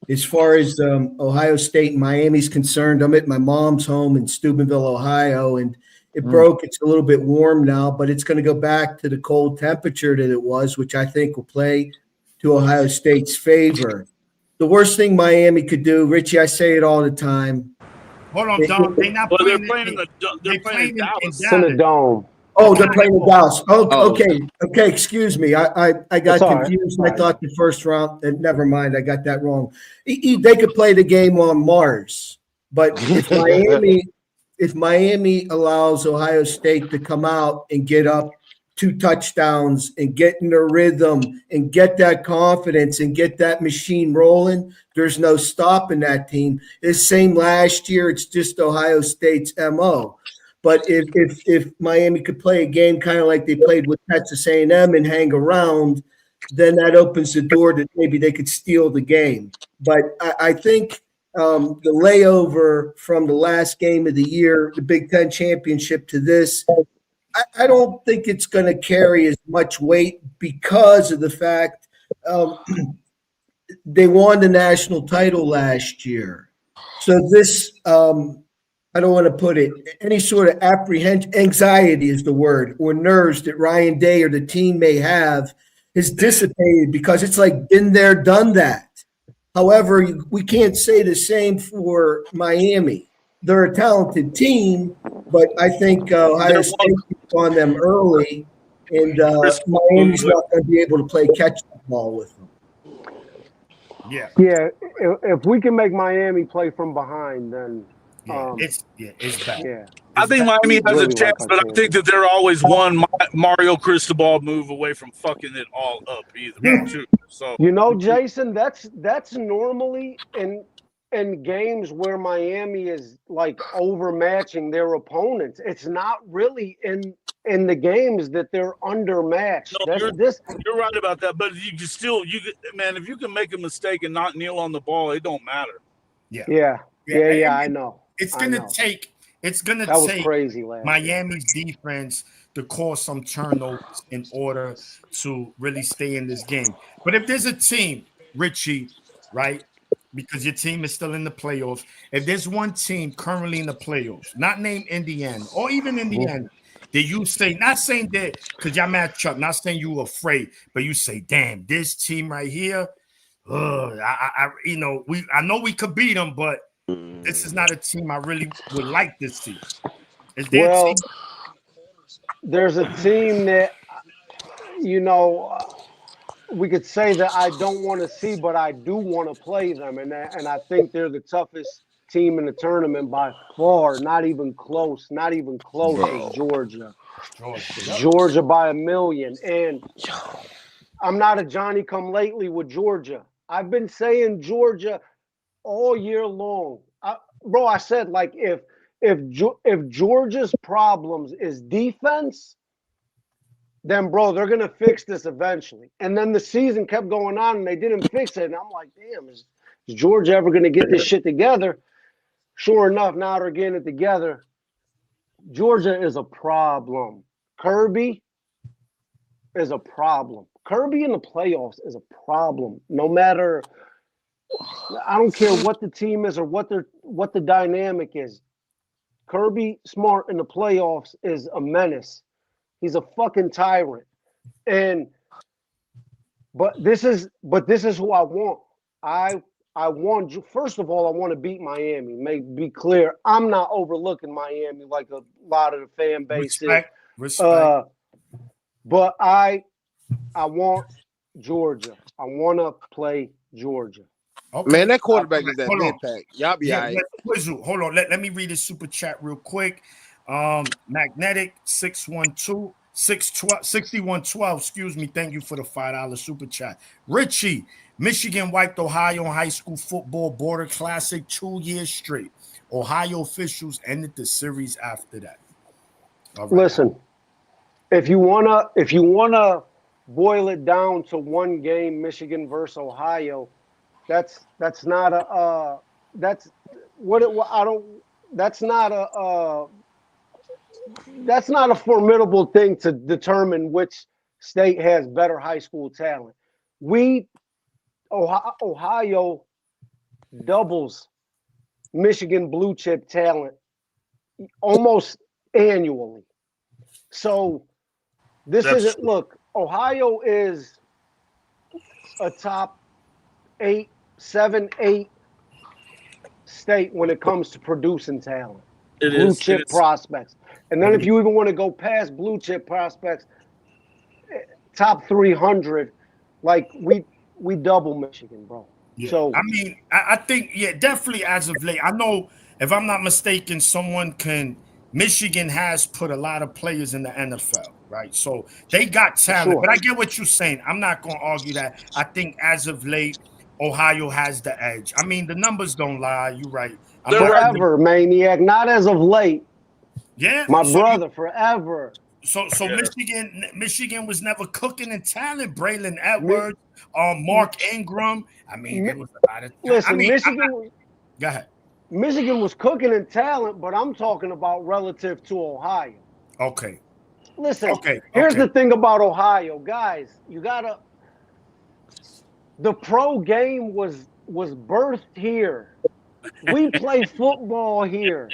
As far as Ohio State and Miami's concerned, I'm at my mom's home in Steubenville, Ohio, and it broke. It's a little bit warm now, but it's going to go back to the cold temperature that it was, which I think will play to Ohio State's favor. The worst thing Miami could do, Richie, I say it all the time. Hold on, Dom. They're playing in Dallas. It's in the dome. Oh, they're playing in Dallas. Oh, okay. Okay, excuse me. I got confused. Right. I thought the first round. Never mind. I got that wrong. They could play the game on Mars, but if if Miami allows Ohio State to come out and get up 2 touchdowns and get in a rhythm and get that confidence and get that machine rolling, there's no stopping that team. It's same last year. It's just Ohio State's MO. But if Miami could play a game kind of like they played with Texas A&M and hang around, then that opens the door that maybe they could steal the game. But I think the layover from the last game of the year, the Big Ten championship, to this, I don't think it's going to carry as much weight because of the fact they won the national title last year. So this, I don't want to put it, any sort of apprehension, anxiety is the word, or nerves that Ryan Day or the team may have is dissipated because it's like been there, done that. However, we can't say the same for Miami. They're a talented team, but I think Ohio State on them early, and Miami's not going to be able to play catch-up ball with them. Yeah. Yeah. If we can make Miami play from behind, then it's bad. Yeah. I think Miami has a chance, but I think that they're always one Mario Cristobal move away from fucking it all up either. Too. So Jason, that's normally in games where Miami is like overmatching their opponents. It's not really in the games that they're undermatched. No, you're right about that, but you can still, man, if you can make a mistake and not kneel on the ball, it don't matter. Yeah, I know. It's gonna take crazy last Miami's defense to cause some turnovers in order to really stay in this game. But if there's a team, Richie, right? Because your team is still in the playoffs. If there's one team currently in the playoffs, not named Indiana or even Indiana, that you say, not saying that because y'all mad Chuck, not saying you were afraid, but you say, damn, this team right here, I know we could beat them, but this is not a team I really would like to see. Is there a team? There's a team that, we could say that I don't want to see, but I do want to play them, and I think they're the toughest team in the tournament by far. Not even close. Is Georgia. Georgia by a million. And I'm not a Johnny-come-lately with Georgia. I've been saying Georgia all year long. I said, like, if Georgia's problems is defense, then, bro, they're going to fix this eventually. And then the season kept going on, and they didn't fix it. And I'm like, damn, is Georgia ever going to get this shit together? Sure enough, now they're getting it together. Georgia is a problem. Kirby is a problem. Kirby in the playoffs is a problem. No matter, I don't care what the team is or what the dynamic is. Kirby Smart in the playoffs is a menace. He's a fucking tyrant. But this is who I want. I want, first of all, I want to beat Miami. Be clear, I'm not overlooking Miami like a lot of the fan base Respect. But I want Georgia. I want to play Georgia. Okay. Man, that quarterback is that mid-pack. Y'all be all right. Hold on. Let me read this super chat real quick. Magnetic 6112, excuse me. Thank you for the $5 super chat. Richie, Michigan wiped Ohio in high school football border classic 2 years straight. Ohio officials ended the series after that. All right. Listen, if you wanna boil it down to one game, Michigan versus Ohio, that's not a formidable thing to determine which state has better high school talent. Ohio doubles Michigan blue chip talent almost annually. So Ohio is a top 7, 8 state when it comes to producing talent. Blue chip prospects. And then if you even want to go past blue chip prospects, top 300, like we double Michigan, bro. Yeah, So I mean, I think, yeah, definitely as of late. I know, if I'm not mistaken, Michigan has put a lot of players in the NFL, right? So they got for talent, sure. but I get what you're saying. I'm not going to argue that. I think as of late, Ohio has the edge. I mean, the numbers don't lie. You're right. I'm They're not. right. Forever, Maniac. Not as of late. Yeah. My brother, forever. So Yeah. Michigan was never cooking in talent. Braylon Mi- Edwards, Mark Ingram. I mean, Mi- there was a lot of. I Listen, mean, go ahead. Michigan was cooking in talent, but I'm talking about relative to Ohio. Okay. Listen, Okay. here's Okay. the thing about Ohio, guys. The pro game was birthed here. We play football here.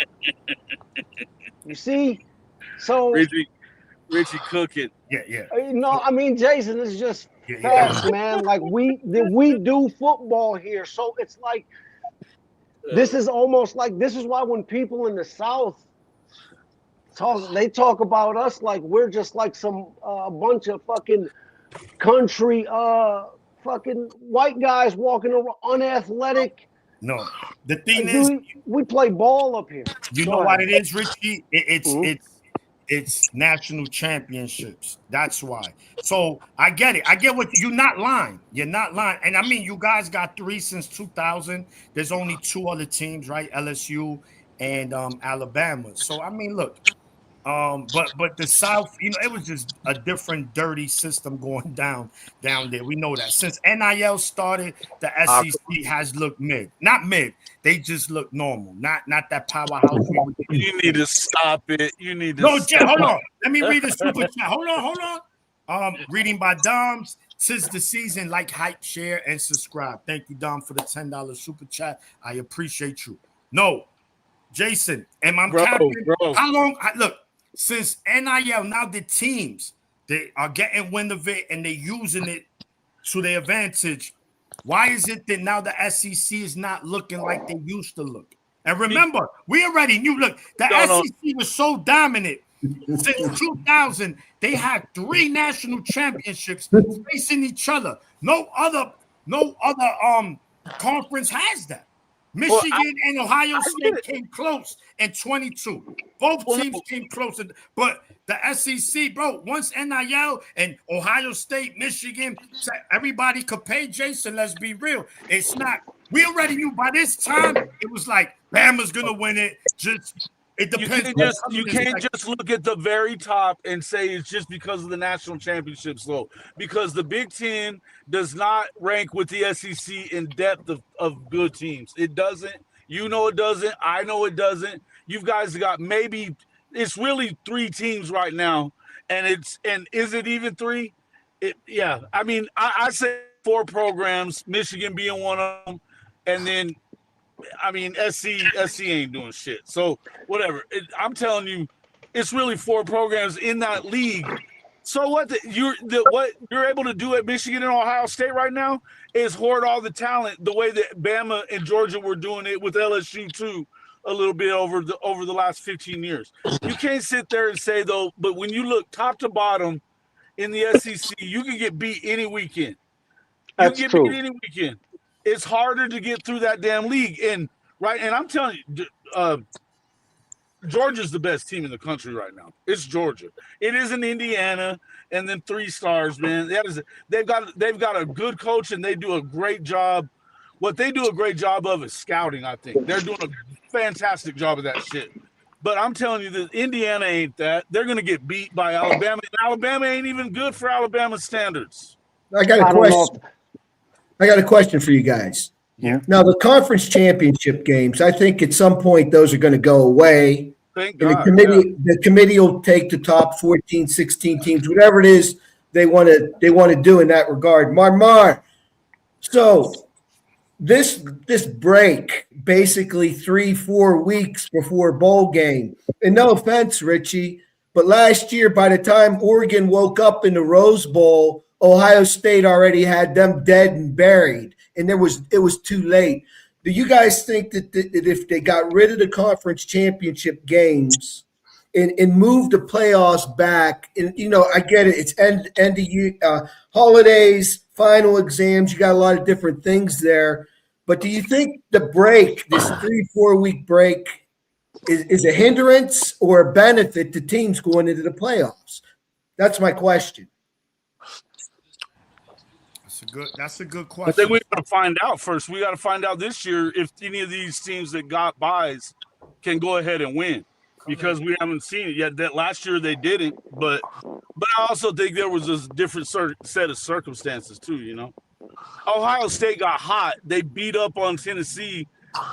You see? So Richie cooking. Yeah. no, I mean, Jason, it's just Yeah. facts, man. Like we do football here. So it's like this is almost like this is why when people in the South talk about us like we're just like some bunch of fucking country fucking white guys walking around unathletic. No, the thing is, Dude, we play ball up here. you Go know what ahead. it is, Richie? Mhm. It's national championships. That's why. So I get it. I get what you're not lying. You're not lying. And I mean, you guys got 3 since 2000. There's only 2 other teams, right? LSU and Alabama. So I mean, look. But the South, it was just a different dirty system going down there. We know that since NIL started, the SEC has looked not mid. They just look normal, not that powerhouse. You need to stop it. You need to. No, Jay, stop. hold on. Let me read the super chat. Hold on. Reading by Doms. Tis the season. Like, hype, share, and subscribe. Thank you, Dom, for the $10 super chat. I appreciate you. No, Jason, and I'm capping. How long? Look. Since NIL, now the teams, they are getting wind of it and they're using it to their advantage. Why is it that now the SEC is not looking like they used to look? And remember, we already knew, look, the SEC was so dominant. Since 2000, they had 3 national championships facing each other. No other conference has that. Michigan and Ohio State came close in 22. Both teams came close, but the SEC, bro, once NIL and Ohio State, Michigan, everybody could pay. Jason, let's be real. It's not. We already knew by this time. It was like Bama's gonna win it. It depends. You can't just look at the very top and say it's just because of the national championships, though. Because the Big Ten does not rank with the SEC in depth of good teams. It doesn't. You know it doesn't. I know it doesn't. You guys got maybe it's really 3 teams right now, and is it even 3? Yeah. I mean, I say 4 programs, Michigan being one of them, and then. I mean, SC ain't doing shit. So whatever. I'm telling you, it's really 4 programs in that league. So what you're able to do at Michigan and Ohio State right now is hoard all the talent the way that Bama and Georgia were doing it with LSU too, a little bit over the last 15 years. You can't sit there and say though, but when you look top to bottom in the SEC, you can get beat any weekend. That's true. Beat any weekend. It's harder to get through that damn league. And I'm telling you, Georgia's the best team in the country right now. It's Georgia. It isn't Indiana and then 3 stars, man. They've got a good coach and they do a great job. What they do a great job of is scouting, I think. They're doing a fantastic job of that shit. But I'm telling you that Indiana ain't that. They're going to get beat by Alabama. And Alabama ain't even good for Alabama standards. I got a question for you guys. Yeah. Now, the conference championship games, I think at some point those are going to go away. Thank And God. the committee will take the top 14, 16 teams, whatever it is they want to do in that regard. Marmar. So this break, basically 3-4 weeks before bowl game. And no offense, Richie, but last year, by the time Oregon woke up in the Rose Bowl, Ohio State already had them dead and buried, and it was too late. Do you guys think that if they got rid of the conference championship games and moved the playoffs back, and I get it, it's end of year, holidays, final exams, you got a lot of different things there. But do you think the break, this 3-4 week break, is a hindrance or a benefit to teams going into the playoffs? That's my question. That's a good I question. think we got to find out first. We got to find out this year if any of these teams that got buys can go ahead and win, because we haven't seen it yet. That last year they didn't, but I also think there was a different set of circumstances too. You know, Ohio State got hot. They beat up on Tennessee,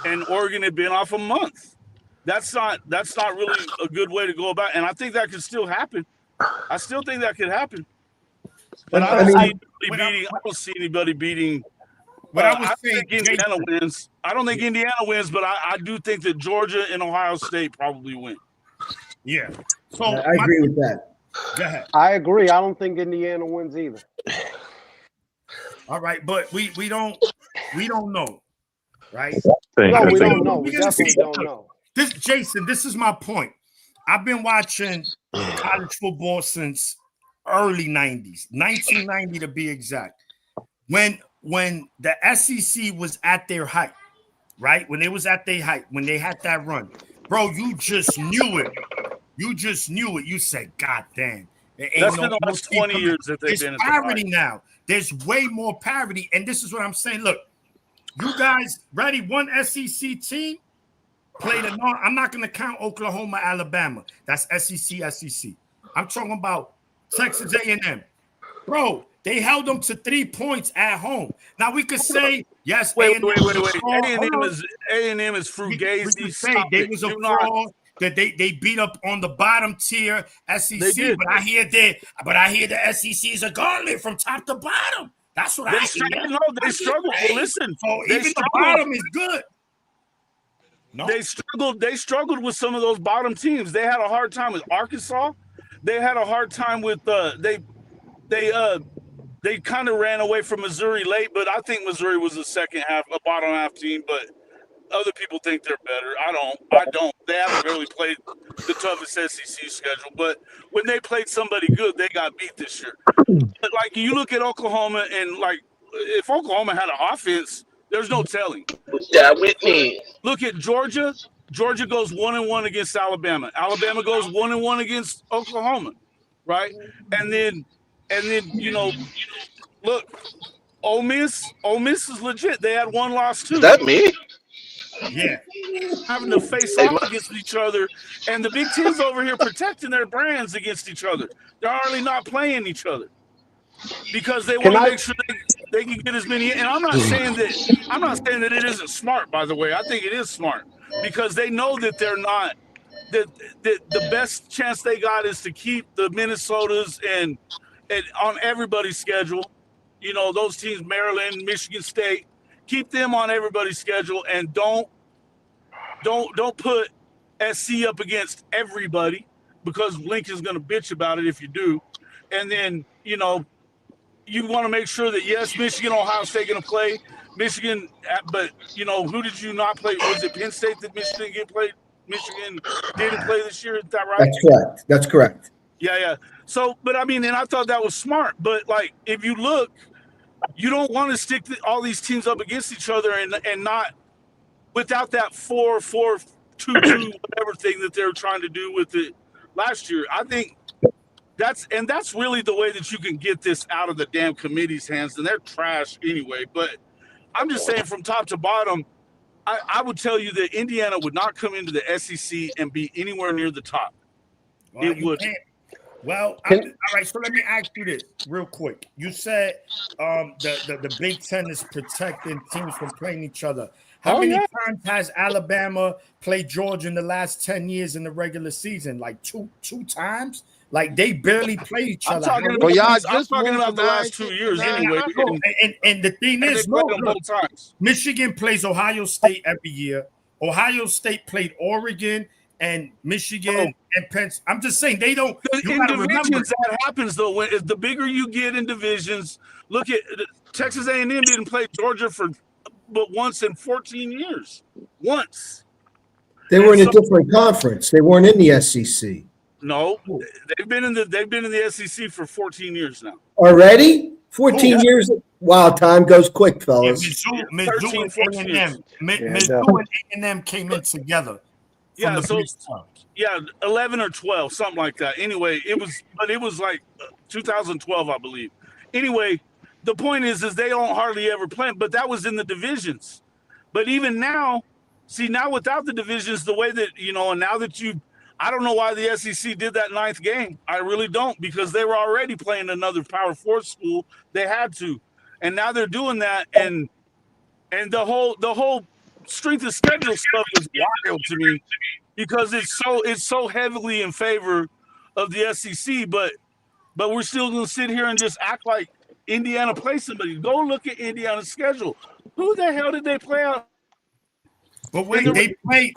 and Oregon had been off a month. That's not really a good way to go about it. And I think that could still happen. I still think that could happen. But I don't see anybody beating. I don't think Indiana wins. I don't think Indiana wins, but I do think that Georgia and Ohio State probably win. Yeah. So I agree with that. Go ahead. I agree. I don't think Indiana wins either. All right, but we don't know, right? No, we don't know. We definitely don't know. Jason, this is my point. I've been watching college football since early 90s, 1990 to be exact. When the SEC was at their height, right? When they was at their height, when they had that run, bro, you just knew it. You said, God damn. That's been the last 20 years that they've been at the parity now. There's way more parity. And this is what I'm saying. Look, you guys ready? One SEC team played I'm not going to count Oklahoma, Alabama. That's SEC. I'm talking about Texas A&M. Bro, they held them to 3 points at home. Now we could say, yes, wait. A&M is frugazi. They was a fraud. That they beat up on the bottom tier SEC, but I hear the SEC is a gauntlet from top to bottom. That's what I hear. No, they struggled. Well, listen, so even the bottom is good. No. They struggled with some of those bottom teams. They had a hard time with Arkansas. They had a hard time with they kind of ran away from Missouri late, but I think Missouri was a bottom half team, but other people think they're better. I don't. They haven't really played the toughest SEC schedule, but when they played somebody good, they got beat this year. But like you look at Oklahoma, and like if Oklahoma had an offense, there's no telling. Yeah, with me. Look at Georgia. Georgia goes 1-1 against Alabama. Alabama goes 1-1 against Oklahoma, right? And then look, Ole Miss is legit. They had one loss too. Is that me? Yeah, having to face off against each other, and the Big Ten's over here protecting their brands against each other. They're hardly not playing each other because they want to make sure they can get as many. And I'm not saying that it isn't smart. By the way, I think it is smart because they know that they're not. That the best chance they got is to keep the Minnesotas and on everybody's schedule. You know those teams, Maryland, Michigan State. Keep them on everybody's schedule and don't put SC up against everybody because Lincoln's going to bitch about it if you do. And then, you want to make sure that, yes, Michigan, Ohio State going to play. Michigan, but, who did you not play? Was it Penn State that Michigan didn't play this year? Is that right? That's correct. Yeah. So, but I mean, and I thought that was smart. But, like, if you look, you don't want to stick all these teams up against each other and not without that 4-4-2-2 whatever thing that they're trying to do with it last year. I think that's really the way that you can get this out of the damn committee's hands, and they're trash anyway. But I'm just saying from top to bottom, I would tell you that Indiana would not come into the SEC and be anywhere near the top. Well, it would. Well, all right. So let me ask you this real quick. You said the Big Ten is protecting teams from playing each other. How many times has Alabama played Georgia in the last 10 years in the regular season? Like two times? Like they barely play each other. I'm talking about the last 2 years anyway. And the thing is, Michigan plays Ohio State every year. Ohio State played Oregon and Michigan and Penn. I'm just saying they don't. In divisions, that happens though. When the bigger you get in divisions, look at Texas A&M didn't play Georgia but once in 14 years. Once. They were in a different conference. They weren't in the SEC. No, they've been in the SEC for 14 years now. Already? 14 years. Wow, time goes quick, Yeah, fellas. Mizzou 14 and years. Mizzou and A&M came in together from Yeah, the so Big 12. yeah, 11 or 12, something like that. Anyway, it was like 2012, I believe. Anyway, the point is they don't hardly ever play, but that was in the divisions. But even now, see, now without the divisions, the way that, and now that I don't know why the SEC did that 9th game. I really don't, because they were already playing another Power 4 school. They had to. And now they're doing that, and the whole strength of schedule stuff is wild to me, because it's so heavily in favor of the SEC, but we're still going to sit here and just act like Indiana plays somebody. Go look at Indiana's schedule. Who the hell did they play out? But wait, they played.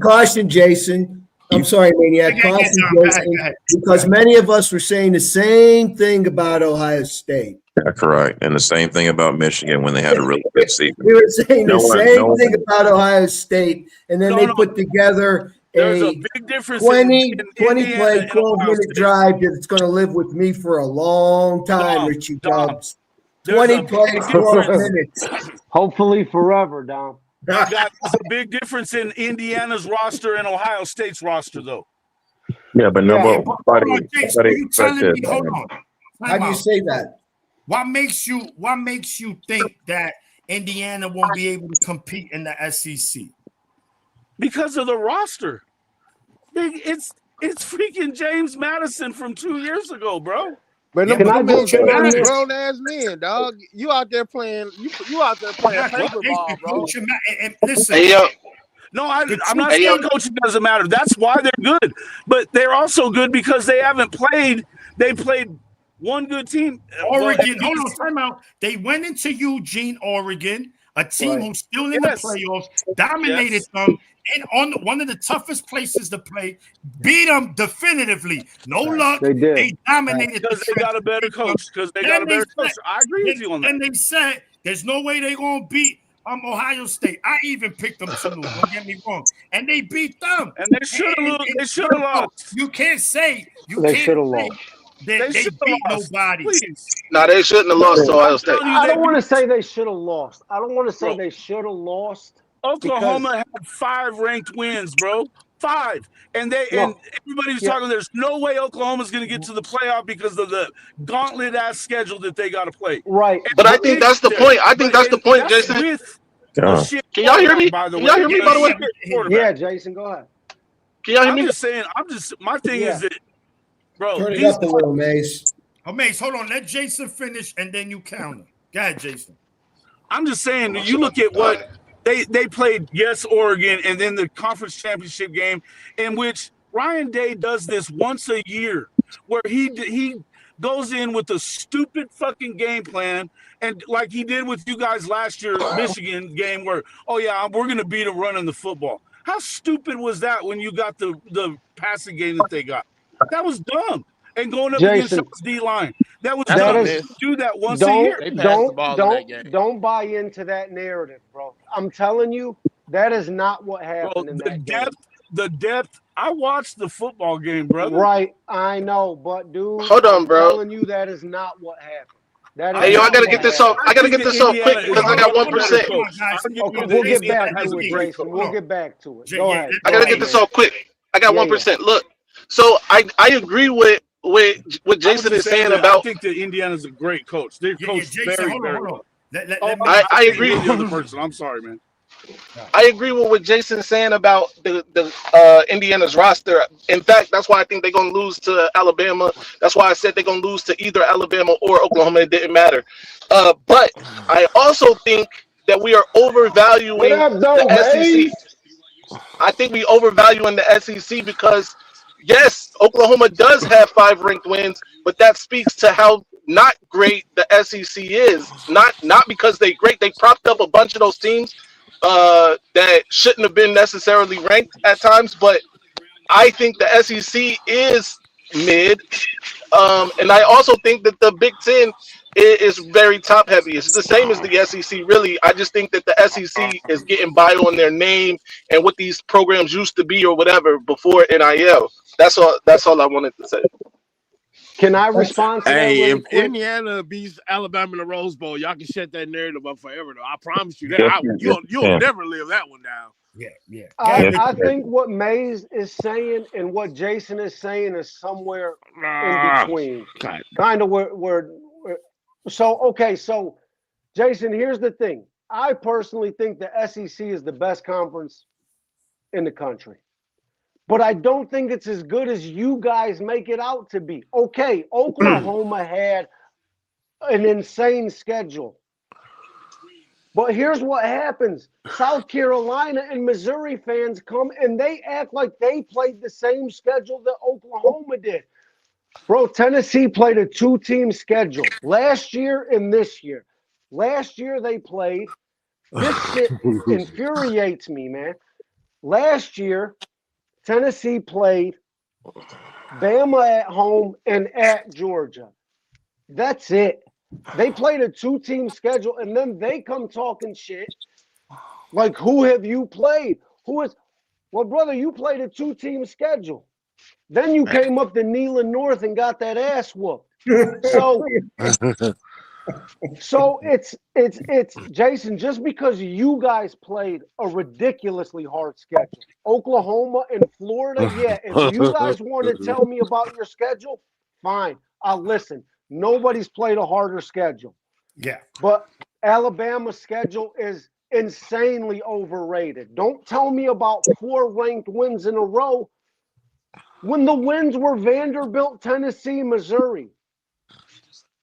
Caution, Jason. I'm sorry, Maniac. Caution, Jason, because many of us were saying the same thing about Ohio State. Yeah, correct. And the same thing about Michigan when they had a really good season. We were saying the same thing about Ohio State, and then they put together there's a big difference 20 play, 12-minute drive that's going to live with me for a long time, Richie Dubs. 20 plays, 12 minutes. Hopefully forever, Dom. There's a big difference in Indiana's roster and Ohio State's roster, though. Yeah, but nobody expected. Hold on. How do you say that? What makes you think that Indiana won't be able to compete in the SEC? Because of the roster. It's freaking James Madison from 2 years ago, bro. But them grown ass men, dog. You out there playing? You out there playing paper ball, bro? Listen, no, I'm not saying coaching doesn't matter. That's why they're good, but they're also good because they haven't played. They played one good team. Oregon. Hold on, time out. They went into Eugene, Oregon, a team who's still in the playoffs, dominated them, and on one of the toughest places to play, beat them definitively. No luck. They dominated because they got a better coach. I agree with you on that. And they said there's no way they're gonna beat Ohio State. I even picked them to lose. Don't get me wrong. And they beat them. And they should have lost. You can't say they should have lost. They beat nobody. No, they shouldn't have lost to Ohio State. I don't want to say they should have lost. I don't want to say they should have lost. Oklahoma had 5 ranked wins, bro. 5. And everybody's talking, there's no way Oklahoma's going to get to the playoff because of the gauntlet-ass schedule that they got to play. Right. But I think that's the point. Jason. Can y'all hear me? Can y'all hear me, by the way? Yeah, Jason, go ahead. Can y'all hear me? I'm just saying, my thing is that, bro. Turn it up a little, Mace. Oh, Mace, hold on. Let Jason finish, and then you counter. Go ahead, Jason. I'm just saying, you look at what they played, Oregon, and then the conference championship game, in which Ryan Day does this once a year, where he goes in with a stupid fucking game plan, and like he did with you guys last year, Michigan game, where, we're going to beat a run in the football. How stupid was that when you got the passing game that they got? That was dumb. And going up against D-line. That was dumb. Do that once a year. Don't buy into that narrative, bro. I'm telling you, that is not what happened in that game. The depth. I watched the football game, brother. Right, I know, but dude, hold on, bro. I'm telling you, that is not what happened. Hey, yo, I gotta get this off. I gotta get this off quick because I got 1%. Okay, we'll get back to it, Jason. We'll get back to it. Go ahead. I gotta get this off quick. I got 1%. Look, so I agree with what Jason is saying about. I think that Indiana's a great coach. They coach very well. I agree with the other person. I'm sorry, man. I agree with what Jason's saying about the Indiana's roster. In fact, that's why I think they're going to lose to Alabama. That's why I said they're going to lose to either Alabama or Oklahoma. It didn't matter. But I also think that we are overvaluing the SEC. I think we overvaluing the SEC because, yes, Oklahoma does have 5 ranked wins, but that speaks to how not great the SEC is. Not because they're great. They propped up a bunch of those teams that shouldn't have been necessarily ranked at times, but I think the SEC is mid. And I also think that the Big Ten is very top heavy. It's the same as the SEC, really. I just think that the SEC is getting by on their name and what these programs used to be or whatever before NIL. That's all I wanted to say. Can I respond to that Hey, really if quick? Indiana beats Alabama in the Rose Bowl, y'all can shut that narrative up forever. Though I promise you that. Yes, you You'll can. never live that one down. Yeah. I, Yes, I you think what Mays is saying and what Jason is saying is somewhere in between. God. Kind of where so Jason, here's the thing. I personally think the SEC is the best conference in the country. But I don't think it's as good as you guys make it out to be. Okay, Oklahoma had an insane schedule. But here's what happens. South Carolina and Missouri fans come and they act like they played the same schedule that Oklahoma did. Bro, Tennessee played a 2-team schedule last year and this year. Last year they played. This shit infuriates me, man. Last year, Tennessee played Bama at home and at Georgia. That's it. They played a 2-team schedule, and then they come talking shit. Like, who have you played? Well, brother, you played a 2-team schedule. Then you came up to Neyland North and got that ass whooped. So it's Jason, just because you guys played a ridiculously hard schedule. Oklahoma and Florida, yeah. If you guys want to tell me about your schedule, fine. I'll listen. Nobody's played a harder schedule. Yeah. But Alabama's schedule is insanely overrated. Don't tell me about 4 ranked wins in a row when the wins were Vanderbilt, Tennessee, Missouri.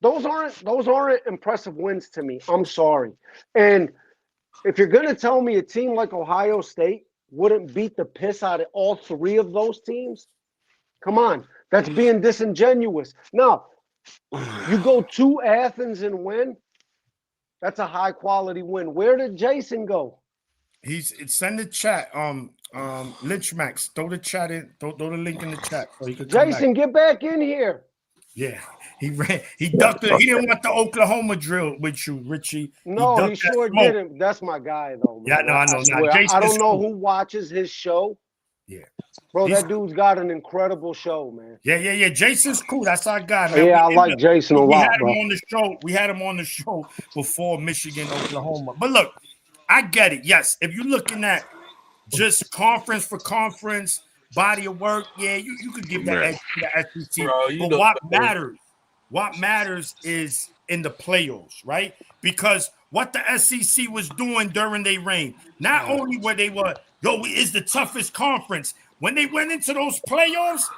Those aren't impressive wins to me. I'm sorry. And if you're going to tell me a team like Ohio State wouldn't beat the piss out of all 3 of those teams, come on. That's being disingenuous. Now, you go to Athens and win, that's a high-quality win. Where did Jason go? It's in the chat. Lynch Max, throw the chat in, throw the link in the chat so he could come Jason, back. get back in here. Yeah, he ran. He ducked it. He didn't want the Oklahoma drill with you, Richie. No, he sure didn't. That's my guy, though, man. Yeah, I know. I don't know who watches his show. Yeah, bro, that dude's got an incredible show, man. Yeah. Jason's cool. That's our guy, man. Yeah, I like Jason a lot, bro. We had him on the show before Michigan, Oklahoma. But look, I get it. Yes, if you're looking at just conference for conference, body of work, yeah, you could give that edge to the SEC. Bro, but what matters is in the playoffs, right? Because what the SEC was doing during their reign, not only were it's the toughest conference. When they went into those playoffs,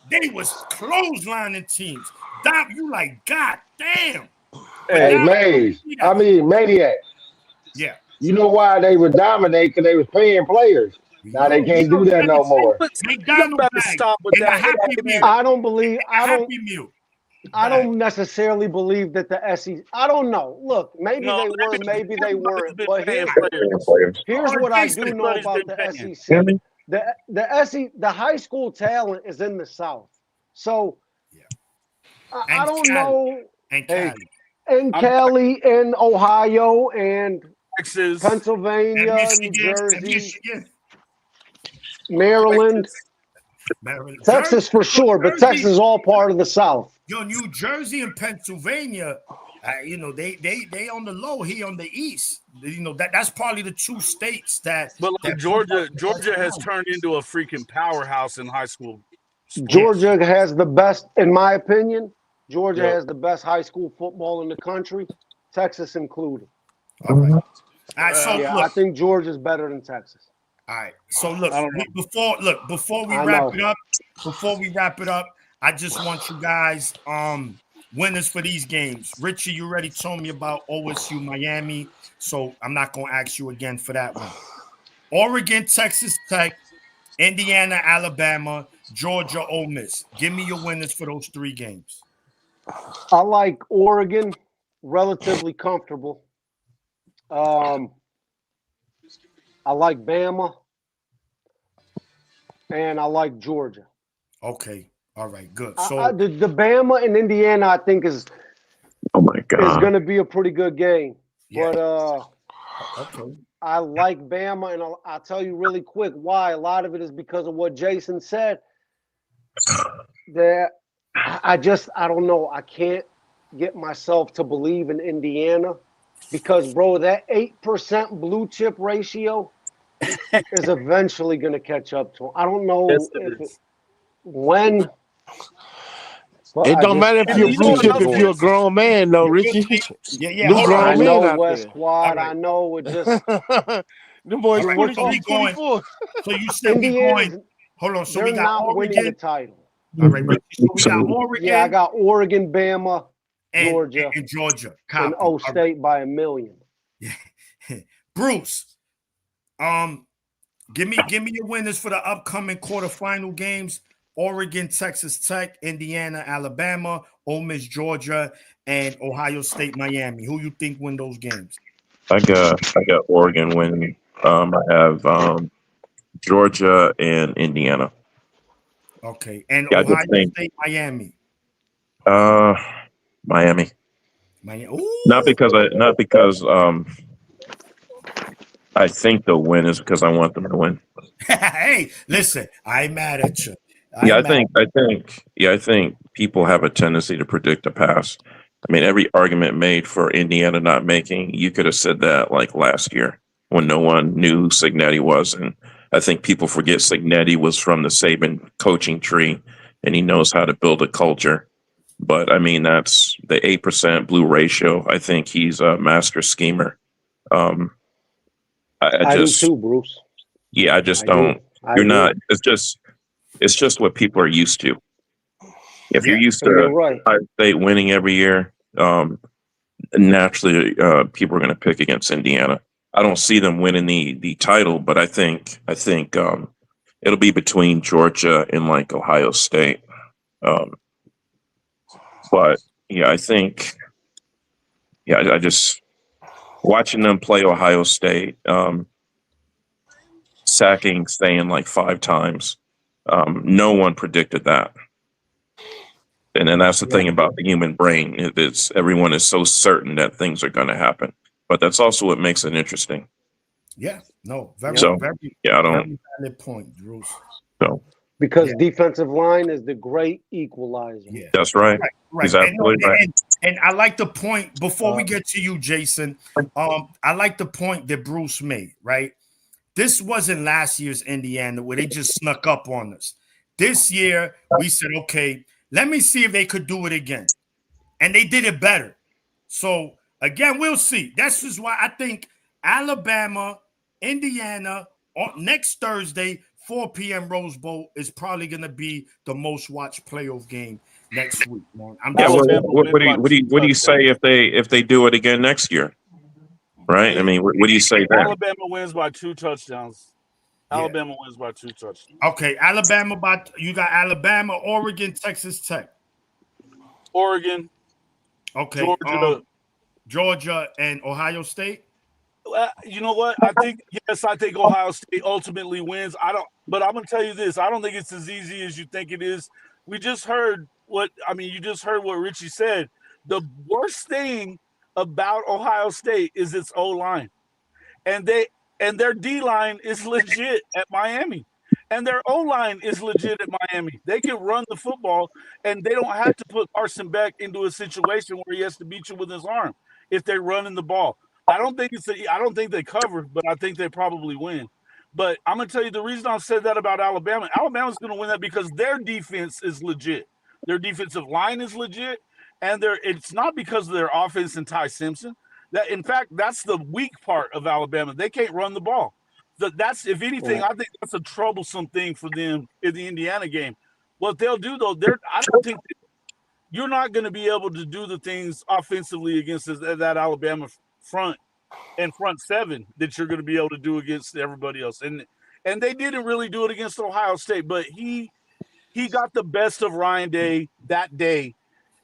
they was clotheslining teams. You like, God damn. Hey, Mays. Maniac. Yeah. You know why they would dominate? Because they was paying players. Now they can't do that no more. Stop with that. I don't necessarily believe that the SEC. I don't know. Look, maybe they were, maybe they weren't. But here's what I do know about the SEC. The high school talent is in the South. So I don't know. And Cali and Ohio and Texas, Pennsylvania, New Jersey, Maryland, Texas for sure, but Texas is all part of the South. Yo, New Jersey and Pennsylvania, they on the low, he on the east. That's probably the 2 states that. But like Georgia has turned into a freaking powerhouse in high school. Georgia has the best, in my opinion. Georgia has the best high school football in the country, Texas included. All right. All right, so look, I think Georgia's better than Texas. All right. So look, before we wrap it up, I just want you guys winners for these games. Richie, you already told me about OSU Miami, so I'm not gonna ask you again for that one. Oregon, Texas Tech, Indiana, Alabama, Georgia, Ole Miss. Give me your winners for those 3 games. I like Oregon, relatively comfortable. I like Bama, and I like Georgia. Okay, all right, good. So the Bama and Indiana, I think is going to be a pretty good game. Yeah. But okay. I like Bama, and I'll tell you really quick why. A lot of it is because of what Jason said. That I don't know. I can't get myself to believe in Indiana because, bro, that 8% blue chip ratio is eventually going to catch up to him. I don't know when. But It don't matter if I you're just blue think chip it's if you're a going. grown man, though, Richie. Yeah. New Hold on. I grown know man out West there. Quad. Right. I know it just. Them boys All right. So we 23, going. 24. So you said we Indiana's. going. Hold on. So They're we got not winning the Oregon. title. All right, Richie. So we got So, Yeah, I Oregon got Oregon, Bama, and Georgia, Georgia. and Copy. O All right. State by 1 million. Bruce, give me your winners for the upcoming quarterfinal games: Oregon, Texas Tech, Indiana, Alabama, Ole Miss, Georgia, and Ohio State, Miami. Who you think win those games? I got Oregon winning. I have Georgia and Indiana. Okay, and Yeah, I Ohio just think State, Miami. Miami. Ooh. Not because I think they'll win, is because I want them to win. Hey, listen, I ain't mad at you. I think people have a tendency to predict the past. I mean, every argument made for Indiana not making, you could have said that like last year when no one knew Signetti was. And I think people forget Signetti was from the Saban coaching tree and he knows how to build a culture. But I mean, that's the 8% blue ratio. I think he's a master schemer. I do too, Bruce. Yeah, I just I don't. do. I You're do. not. It's just what people are used to. If you're used And you're to right. Ohio State winning every year, naturally people are going to pick against Indiana. I don't see them winning the title, but I think it'll be between Georgia and like Ohio State. But yeah, I think I just watching them play Ohio State, sacking Stan like 5 times. No one predicted that. And then that's the thing about the human brain. It's everyone is so certain that things are going to happen, but that's also what makes it interesting. Yeah, no, very, So, very, I don't. very valid point, Bruce. So Because defensive line is the great equalizer. Yeah, that's right. Right. He's absolutely right. And I like the point before we get to you, Jason. I like the point that Bruce made. Right, this wasn't last year's Indiana where they just snuck up on us. This year we said, okay, let me see if they could do it again, and they did it better. So again, we'll see. That's just why I think Alabama, Indiana next Thursday, 4 p.m. Rose Bowl is probably going to be the most watched playoff game next week. Man. What do you say if they do it again next year? Right? I mean, what do you say there? Alabama wins by 2 touchdowns. Alabama wins by 2 touchdowns. Okay, you got Alabama, Oregon, Texas Tech, Oregon. Okay, Georgia and Ohio State. You know what? I think Ohio State ultimately wins. But I'm gonna tell you this: I don't think it's as easy as you think it is. You just heard what Richie said. The worst thing about Ohio State is its O line, and their D line is legit at Miami, and their O line is legit at Miami. They can run the football, and they don't have to put Carson Beck into a situation where he has to beat you with his arm if they're running the ball. I don't think they cover, but I think they probably win. But I'm gonna tell you the reason I said that about Alabama. Alabama's gonna win that because their defense is legit. Their defensive line is legit, and it's not because of their offense and Ty Simpson. In fact, that's the weak part of Alabama. They can't run the ball. That's, if anything, I think that's a troublesome thing for them in the Indiana game. What they'll do though, I don't think you're not going to be able to do the things offensively against that Alabama front seven that you're going to be able to do against everybody else. And they didn't really do it against Ohio State, but he got the best of Ryan Day that day,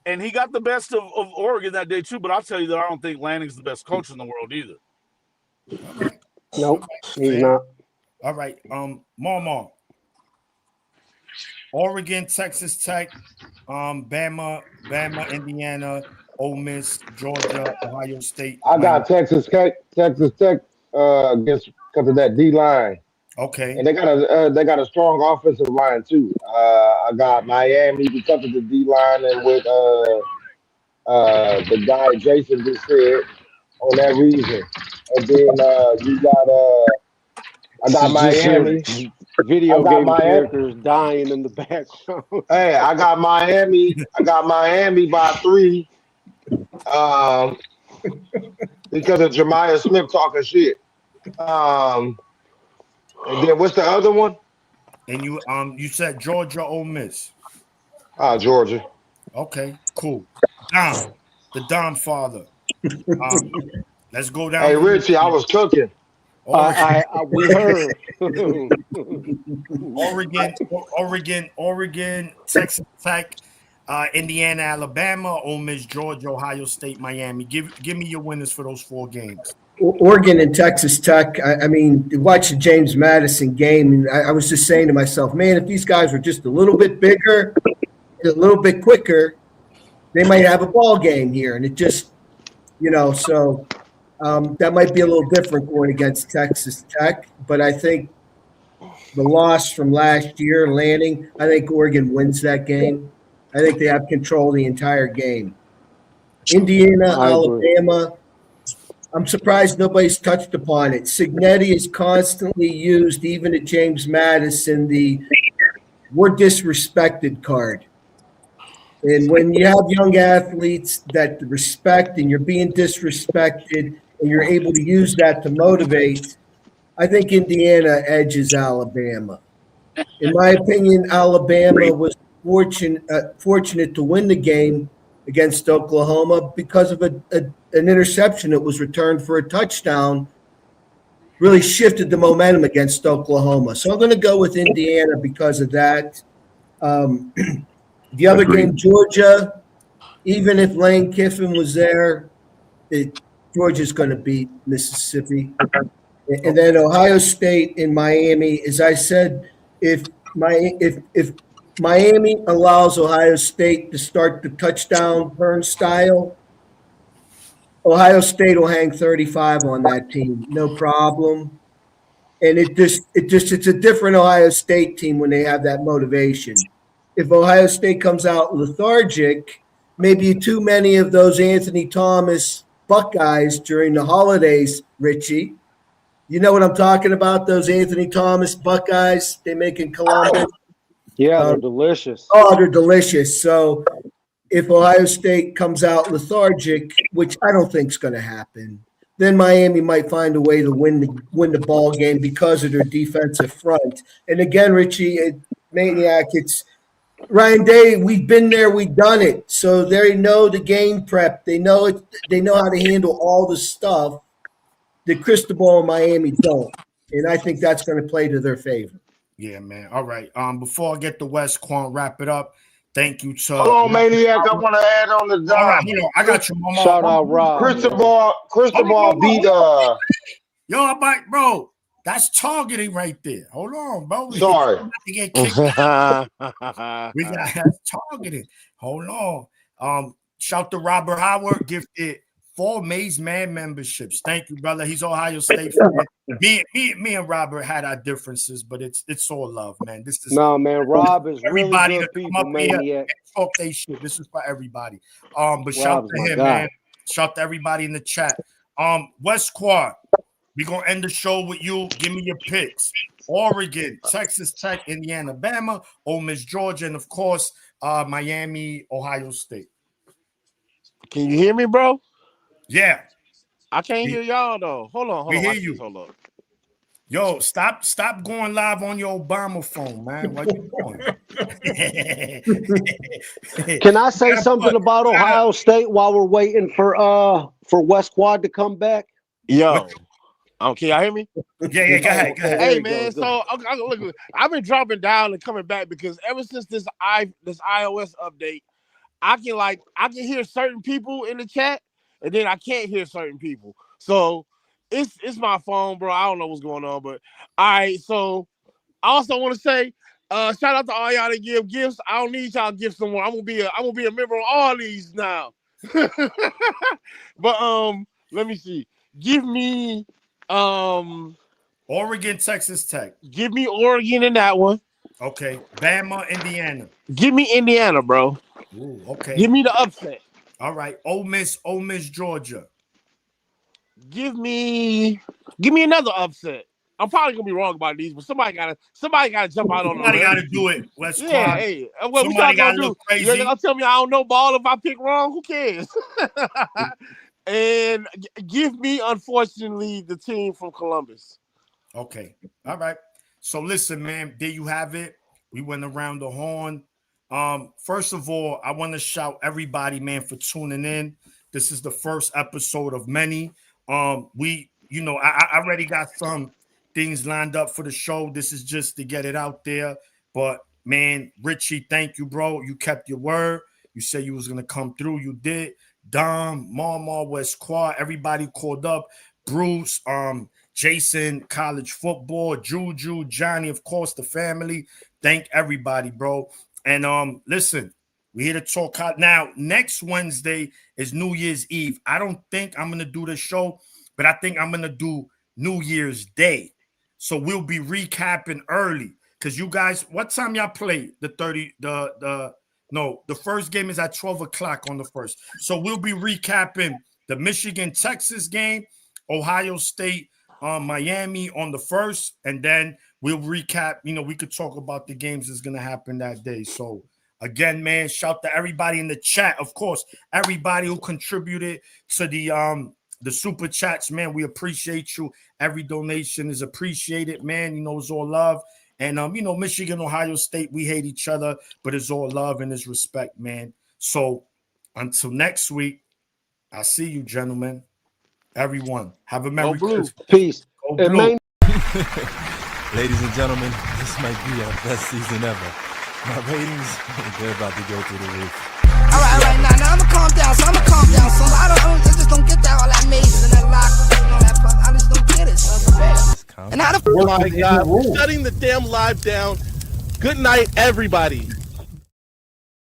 and he got the best of Oregon that day too. But I'll tell you that I don't think Lanning's the best coach in the world either. All right. Nope, he's not. All right, Marmar. Oregon, Texas Tech, Bama, Indiana, Ole Miss, Georgia, Ohio State. I got Texas Tech against because of that D line. Okay. And they got a strong offensive line too. I got Miami because of the D line and with the guy Jason just said on that reason. And then you got I got You just hear Miami. I video got game Miami. characters dying in the background. Hey, I got Miami. I got Miami by 3. Um, because of Jemiah Smith talking shit. Um, and then what's the other one? And you said Georgia, Ole Miss. Georgia. Okay, cool. Dom, the Dom father. Um, let's go down Hey, the list. Richie, I was cooking. We heard. Oregon, Texas Tech, Indiana, Alabama, Ole Miss, Georgia, Ohio State, Miami. Give me your winners for those 4 games. Oregon and Texas Tech. I mean, watch the James Madison game, and I was just saying to myself, man, if these guys were just a little bit bigger, a little bit quicker, they might have a ball game here. And it just, so that might be a little different going against Texas Tech. But I think the loss from last year, Lanning, I think Oregon wins that game. I think they have control of the entire game. Indiana, Alabama. I'm surprised nobody's touched upon it. Signetti is constantly used, even at James Madison, the "we're disrespected" card. And when you have young athletes that respect and you're being disrespected and you're able to use that to motivate, I think Indiana edges Alabama. In my opinion, Alabama was fortunate to win the game against Oklahoma because of an interception that was returned for a touchdown, really shifted the momentum against Oklahoma. So I'm going to go with Indiana because of that. The other game, Georgia, even if Lane Kiffin was there, Georgia's going to beat Mississippi. And then Ohio State and Miami, as I said, if Miami allows Ohio State to start the touchdown burn style, Ohio State will hang 35 on that team, no problem. And it's a different Ohio State team when they have that motivation. If Ohio State comes out lethargic, maybe too many of those Anthony Thomas Buckeyes during the holidays, Richie. You know what I'm talking about? Those Anthony Thomas Buckeyes they make in Columbus. Yeah, they're delicious. Oh, they're delicious. So if Ohio State comes out lethargic, which I don't think is going to happen, then Miami might find a way to win the ball game because of their defensive front. And again, Richie, Maniac, it's Ryan Day. We've been there, we've done it. So they know the game prep. They know it. They know how to handle all the stuff that Cristobal and Miami don't. And I think that's going to play to their favor. Yeah, man. All right. Before I get the West Quan, wrap it up. Thank you, to Hold on, Maniac. I want to add on the Dom. All right, hold on. I got you, Mama. Shout out Rob. Cristobal beat Yo, I'm like, bro, that's targeting right there. Hold on, bro. Sorry. To get kicked out. We got that's targeting. Hold on. Shout to Robert Howard, gifted 4 Maze Man memberships. Thank you, brother. He's Ohio State fan. Me and Robert had our differences, but it's all love, man. This is man. Rob is everybody really good to come people, up here Maniac. and talk they shit. This is for everybody. But shout Rob's to my him, guy. man. Shout to everybody in the chat. West Quad, we're gonna end the show with you. Give me your picks. Oregon, Texas Tech, Indiana, Alabama, Ole Miss, Georgia, and of course, Miami, Ohio State. Can you hear me, bro? Yeah. I can't hear y'all though. Hold on. We hear you. Hold up. Yo, stop going live on your Obama phone, man. What you doing? Can I say something about Ohio State while we're waiting for West Quad to come back? Yo. Can y'all hear me? Yeah, go ahead. Hey man, so look, I've been dropping down and coming back because ever since this iOS update, I can hear certain people in the chat, and then I can't hear certain people. So it's my phone, bro. I don't know what's going on, but all right. So I also want to say, shout out to all y'all that give gifts. I don't need y'all gifts no more. I'm gonna be a member on all these now. But let me see. Give me Oregon, Texas Tech. Give me Oregon in that one. Okay. Bama, Indiana. Give me Indiana, bro. Ooh, okay. Give me the upset. All right. Ole Miss, Georgia. Give me another upset. I'm probably gonna be wrong about these, but somebody gotta jump out on them. Somebody gotta do it. West Yeah, Quad. hey, what we Somebody gonna gotta do? look crazy. You're gonna tell me I don't know ball if I pick wrong? Who cares? And give me, unfortunately, the team from Columbus. Okay. All right. So listen, man, there you have it. We went around the horn. First of all, I want to shout everybody, man, for tuning in. This is the first episode of many. I already got some things lined up for the show. This is just to get it out there. But man, Richie, thank you, bro. You kept your word. You said you was gonna come through. You did. Dom, Mama, West Quad, everybody called up. Bruce, Jason, college football, Juju, Johnny, of course, the family. Thank everybody, bro. And listen, we're here to talk out now. Next Wednesday is New Year's Eve. I don't think I'm gonna do the show, but I think I'm gonna do New Year's Day. So we'll be recapping early. Cause you guys, what time y'all play? The first game is at 12 o'clock on the first. So we'll be recapping the Michigan-Texas game, Ohio State, Miami on the first, and then we'll recap. We could talk about the games that's gonna happen that day. So again, man, shout to everybody in the chat. Of course, everybody who contributed to the super chats, man. We appreciate you. Every donation is appreciated, man. It's all love. And Michigan, Ohio State, we hate each other, but it's all love and it's respect, man. So until next week, I'll see you, gentlemen. Everyone, have a Merry Christmas. Peace. Go Blue. Ladies and gentlemen, this might be our best season ever. My ratings, they're about to go through the roof. All right, now I'ma calm down. So I just don't get that all that maze and that lock and all that. I just don't get it. So and how the Oh my God, shutting the damn live down. Good night, everybody.